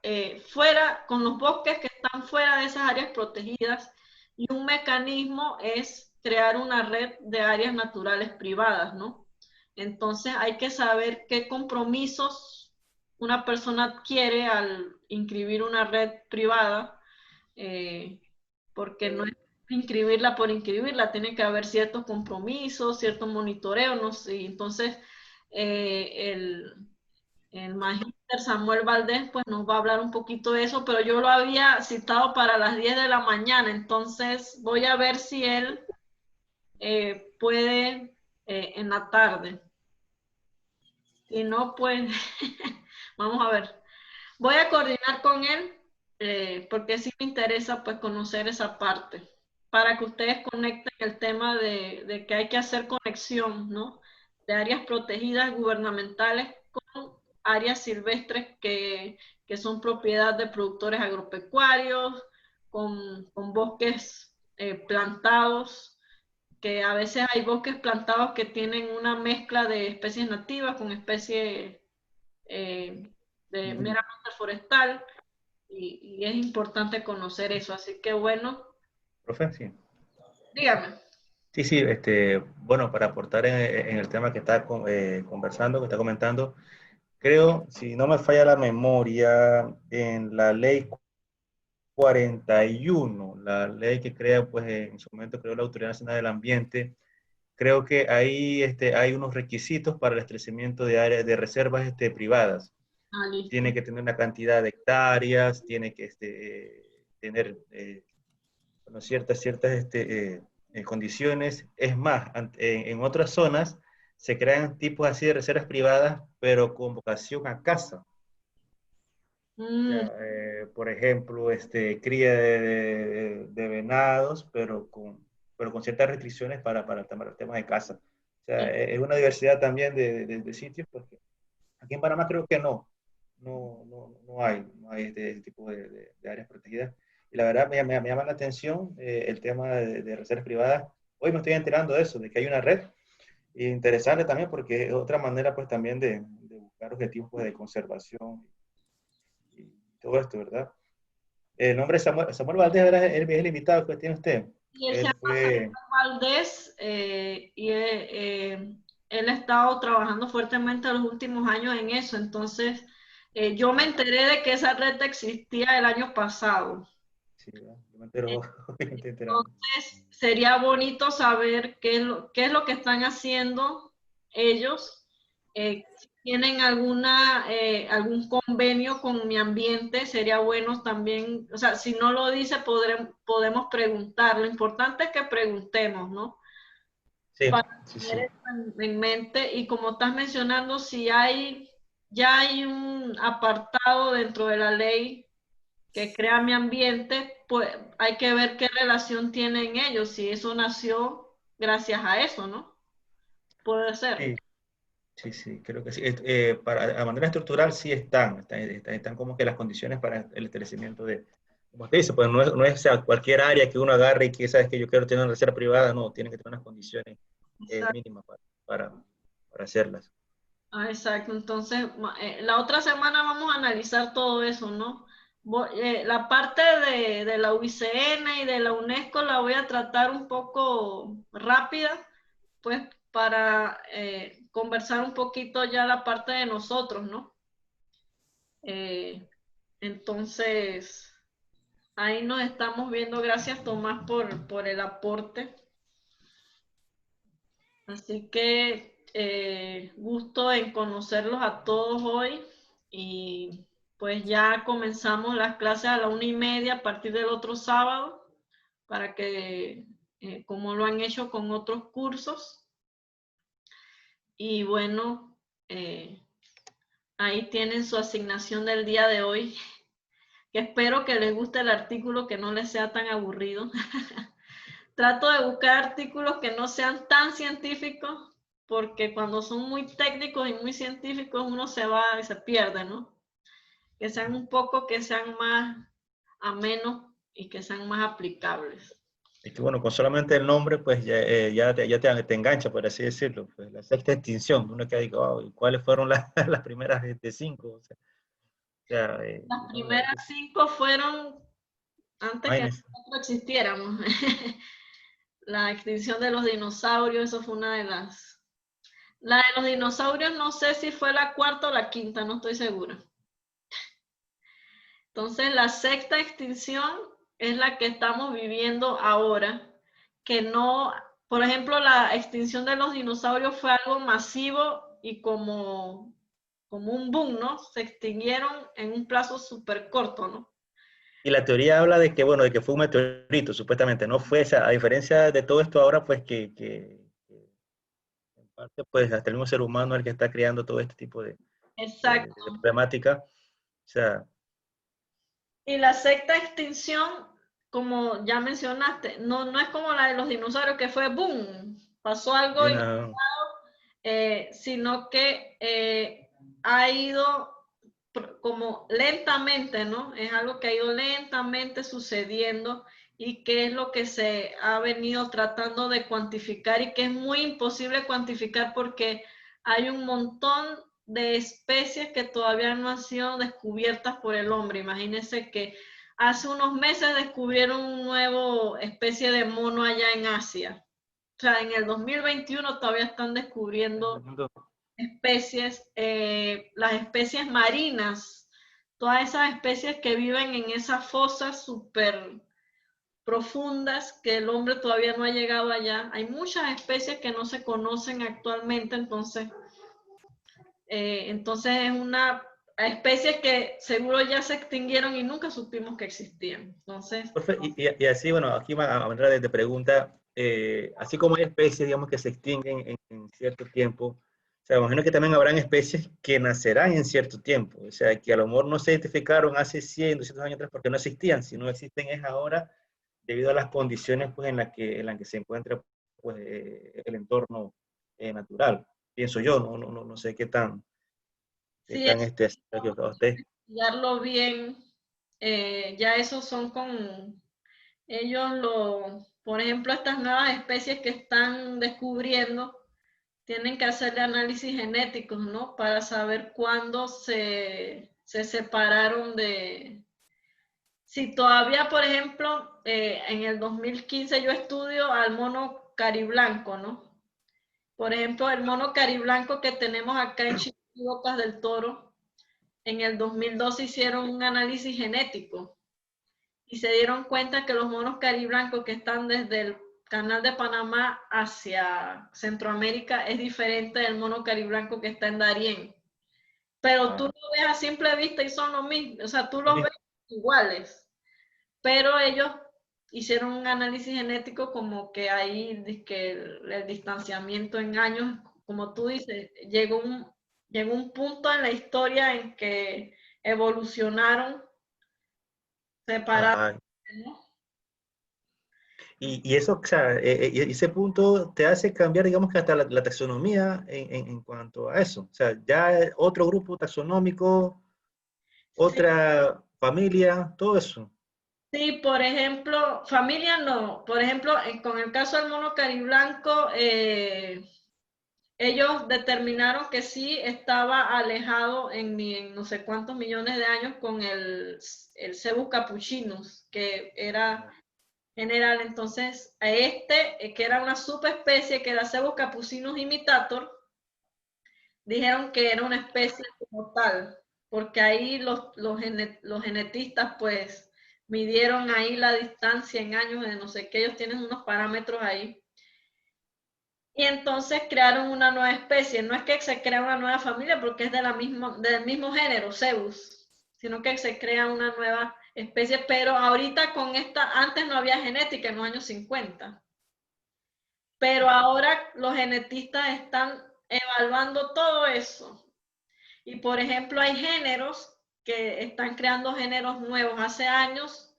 fuera, con los bosques que están fuera de esas áreas protegidas? Y un mecanismo es crear una red de áreas naturales privadas, ¿no? Entonces hay que saber qué compromisos una persona adquiere al inscribir una red privada, porque no es inscribirla por inscribirla, tiene que haber ciertos compromisos, cierto monitoreo, no sé, entonces el magíster Samuel Valdés pues nos va a hablar un poquito de eso, pero yo lo había citado para las 10 de la mañana, entonces voy a ver si él puede en la tarde. Si no, pues vamos a ver. Voy a coordinar con él porque sí me interesa pues conocer esa parte para que ustedes conecten el tema de que hay que hacer conexión, ¿no? De áreas protegidas gubernamentales con áreas silvestres que son propiedad de productores agropecuarios, con bosques plantados, que a veces hay bosques plantados que tienen una mezcla de especies nativas con especies meramente forestal, y es importante conocer eso. Así que bueno, Profe, sí. dígame. Sí, sí, bueno, para aportar en el tema que está conversando, que está comentando, creo, si no me falla la memoria, en la ley 41, la ley que crea, pues en su momento creó la Autoridad Nacional del Ambiente, creo que ahí hay unos requisitos para el establecimiento de áreas de reservas privadas. Ah, listo. Tiene que tener una cantidad de hectáreas, tiene que tener bueno, ciertas condiciones. Es más, en otras zonas se crean tipos así de reservas privadas, pero con vocación a caza. Por ejemplo, cría de venados, pero con ciertas restricciones para el tema de caza. O sea, es una diversidad también de sitios, porque aquí en Panamá creo que no hay este tipo de áreas protegidas. Y la verdad me llama la atención el tema de reservas privadas. Hoy me estoy enterando de eso, de que hay una red. Interesante también porque es otra manera pues también de buscar objetivos pues, de conservación y todo esto, ¿verdad? El nombre de Samuel Valdés, ¿verdad? Él es el invitado que tiene usted. Y él se llama Samuel Valdés y él ha estado trabajando fuertemente en los últimos años en eso. Entonces, yo me enteré de que esa red existía el año pasado. Sí, yo me entero. Entonces, sería bonito saber qué es lo que están haciendo ellos. Si tienen algún convenio con Mi Ambiente, sería bueno también, o sea, si no lo dice, podemos preguntar. Lo importante es que preguntemos, ¿no? Sí, Para sí, tener sí. eso en mente, y como estás mencionando, si ya hay un apartado dentro de la ley que crea Mi Ambiente, pues hay que ver qué relación tienen ellos, si eso nació gracias a eso, ¿no? Puede ser. Sí, creo que sí. A manera estructural sí están como que las condiciones para el establecimiento de, como te dice, pues no es a cualquier área que uno agarre y que sabes que yo quiero tener una reserva privada, no, tienen que tener unas condiciones mínimas para hacerlas. Ah, exacto. Entonces, la otra semana vamos a analizar todo eso, ¿no? La parte de la UICN y de la UNESCO la voy a tratar un poco rápida, pues para conversar un poquito ya la parte de nosotros, ¿no? Entonces, ahí nos estamos viendo. Gracias, Tomás, por el aporte. Así que gusto en conocerlos a todos hoy, y pues ya comenzamos las clases a la 1:30 a partir del otro sábado, para que, como lo han hecho con otros cursos. Y bueno, ahí tienen su asignación del día de hoy, que espero que les guste el artículo, que no les sea tan aburrido. Trato de buscar artículos que no sean tan científicos, porque cuando son muy técnicos y muy científicos uno se va y se pierde, ¿no? Que sean más amenos y que sean más aplicables. Es que bueno, con solamente el nombre, pues ya te engancha, por así decirlo. Pues la sexta extinción, uno que diga, wow, ¿cuáles fueron las primeras 5? Las primeras 5 fueron antes que nosotros existiéramos. La extinción de los dinosaurios, eso fue una de las... La de los dinosaurios no sé si fue la 4ª o la 5ª, no estoy segura. Entonces, la sexta extinción es la que estamos viviendo ahora, que no, por ejemplo, la extinción de los dinosaurios fue algo masivo y como un boom, ¿no? Se extinguieron en un plazo súper corto, ¿no? Y la teoría habla de que, bueno, de que fue un meteorito, supuestamente. No fue esa, a diferencia de todo esto ahora, pues que en parte, pues hasta el mismo ser humano es el que está creando todo este tipo de Exacto. problemática. O sea, Y la sexta extinción, como ya mencionaste, no es como la de los dinosaurios que fue boom, pasó algo de inesperado, una, sino que ha ido como lentamente, ¿no? Es algo que ha ido lentamente sucediendo y que es lo que se ha venido tratando de cuantificar y que es muy imposible cuantificar porque hay un montón de especies que todavía no han sido descubiertas por el hombre. Imagínense que hace unos meses descubrieron un nuevo especie de mono allá en Asia. O sea, en el 2021 todavía están descubriendo especies, las especies marinas, todas esas especies que viven en esas fosas súper profundas que el hombre todavía no ha llegado allá. Hay muchas especies que no se conocen actualmente, entonces es una especie que seguro ya se extinguieron y nunca supimos que existían. Entonces, profe, y así, bueno, aquí a manera de pregunta, así como hay especies, digamos, que se extinguen en cierto tiempo, o sea, me imagino que también habrán especies que nacerán en cierto tiempo, o sea, que a lo mejor no se identificaron hace 100, 200 años atrás porque no existían, si no existen es ahora debido a las condiciones pues, en las que se encuentra pues, el entorno natural, pienso yo, no sé qué sí, tan es usted. estudiarlo bien. Ya esos son con ellos, por ejemplo, estas nuevas especies que están descubriendo, tienen que hacerle análisis genéticos, ¿no? Para saber cuándo se separaron de... Si todavía, por ejemplo, en el 2015 yo estudio al mono cariblanco, ¿no? Por ejemplo, el mono cariblanco que tenemos acá en Bocas del Toro, en el 2012 hicieron un análisis genético y se dieron cuenta que los monos cariblancos que están desde el canal de Panamá hacia Centroamérica es diferente del mono cariblanco que está en Darién. Pero tú lo ves a simple vista y son lo mismo, o sea, tú los ves iguales, pero ellos hicieron un análisis genético como que ahí que el distanciamiento en años, como tú dices, llegó un punto en la historia en que evolucionaron separados, Ajá. ¿no? Y eso, o sea, y ese punto te hace cambiar, digamos que hasta la taxonomía en cuanto a eso. O sea, ya otro grupo taxonómico, Sí, otra familia, todo eso. sí, por ejemplo, familia no. Por ejemplo, con el caso del mono cariblanco, ellos determinaron que sí estaba alejado en no sé cuántos millones de años con el Cebus capuchinus, que era general. Entonces, a que era una subespecie, que era Cebus capucinus imitator, dijeron que era una especie como tal, porque ahí los genetistas pues midieron ahí la distancia en años de no sé qué, ellos tienen unos parámetros ahí. Y entonces crearon una nueva especie. No es que se crea una nueva familia porque es del mismo género, Zeus, sino que se crea una nueva especie, pero ahorita con esta, antes no había genética en los años 50. Pero ahora los genetistas están evaluando todo eso. Y por ejemplo, hay géneros que están creando géneros nuevos. Hace años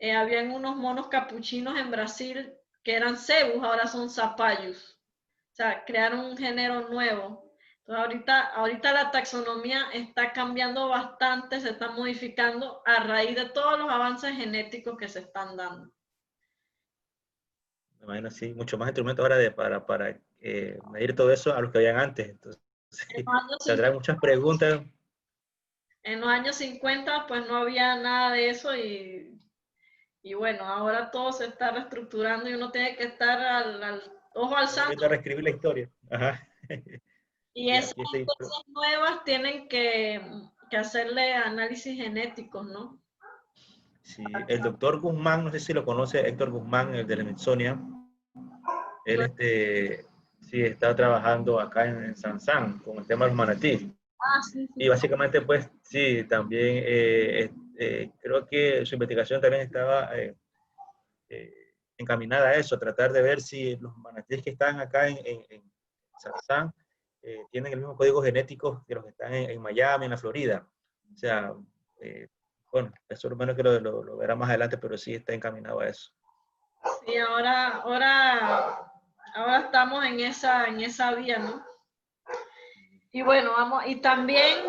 habían unos monos capuchinos en Brasil que eran cebus, ahora son zapallos. O sea, crearon un género nuevo. Entonces, ahorita la taxonomía está cambiando bastante, se está modificando a raíz de todos los avances genéticos que se están dando. Me imagino así, mucho más instrumentos ahora para medir todo eso a los que habían antes. Entonces, tendrán muchas preguntas. En los años 50, pues no había nada de eso y bueno, ahora todo se está reestructurando y uno tiene que estar al ojo alzado. Ahorita reescribir la historia. Ajá. Y esas especies nuevas tienen que hacerle análisis genéticos, ¿no? Sí, el doctor Guzmán, no sé si lo conoce, Héctor Guzmán, el de la Smithsonian. Él sí está trabajando acá en Sansán con el tema de los manatíes. Sí, sí. Y básicamente, pues, sí, también creo que su investigación también estaba encaminada a eso, a tratar de ver si los manatíes que están acá en Sansán tienen el mismo código genético que los que están en Miami, en la Florida. O sea, bueno, eso lo menos que lo verá más adelante, pero sí está encaminado a eso. Sí, ahora estamos en esa vía, ¿no? Y bueno, y también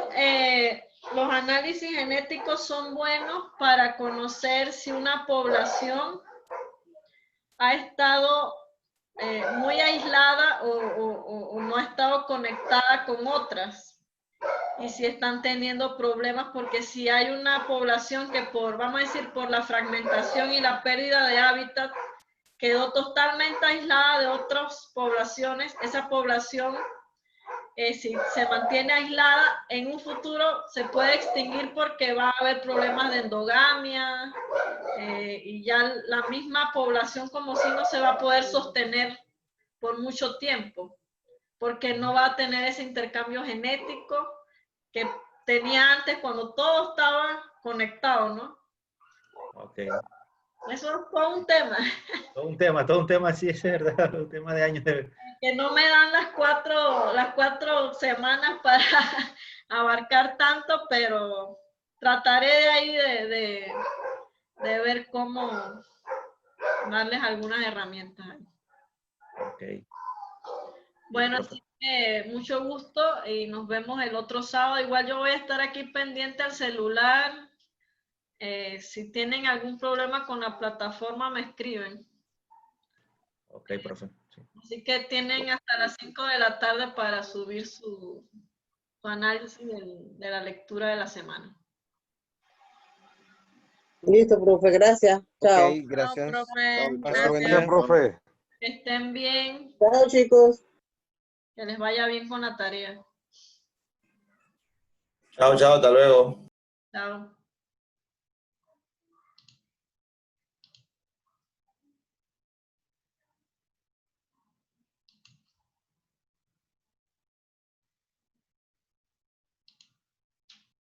los análisis genéticos son buenos para conocer si una población ha estado muy aislada o no ha estado conectada con otras. Y si están teniendo problemas, porque si hay una población que vamos a decir, por la fragmentación y la pérdida de hábitat, quedó totalmente aislada de otras poblaciones, esa población, si se mantiene aislada, en un futuro se puede extinguir porque va a haber problemas de endogamia, y ya la misma población como si no se va a poder sostener por mucho tiempo, porque no va a tener ese intercambio genético que tenía antes cuando todo estaba conectado, ¿no? Ok. Eso es todo un tema. Todo un tema, sí, es verdad, un tema de años. Que no me dan las cuatro semanas para abarcar tanto, pero trataré de ahí de ver cómo darles algunas herramientas. Ok. Bueno, así que mucho gusto y nos vemos el otro sábado. Igual yo voy a estar aquí pendiente al celular. Si tienen algún problema con la plataforma, me escriben. Ok, profe. Sí. Así que tienen hasta las 5 de la tarde para subir su análisis de la lectura de la semana. Listo, profe, gracias. Chao. Ok, gracias. Chao, profe. Pase buen Gracias, día. profe. Que estén bien. Chao, chicos. Que les vaya bien con la tarea. Chao, chao, hasta luego. Chao.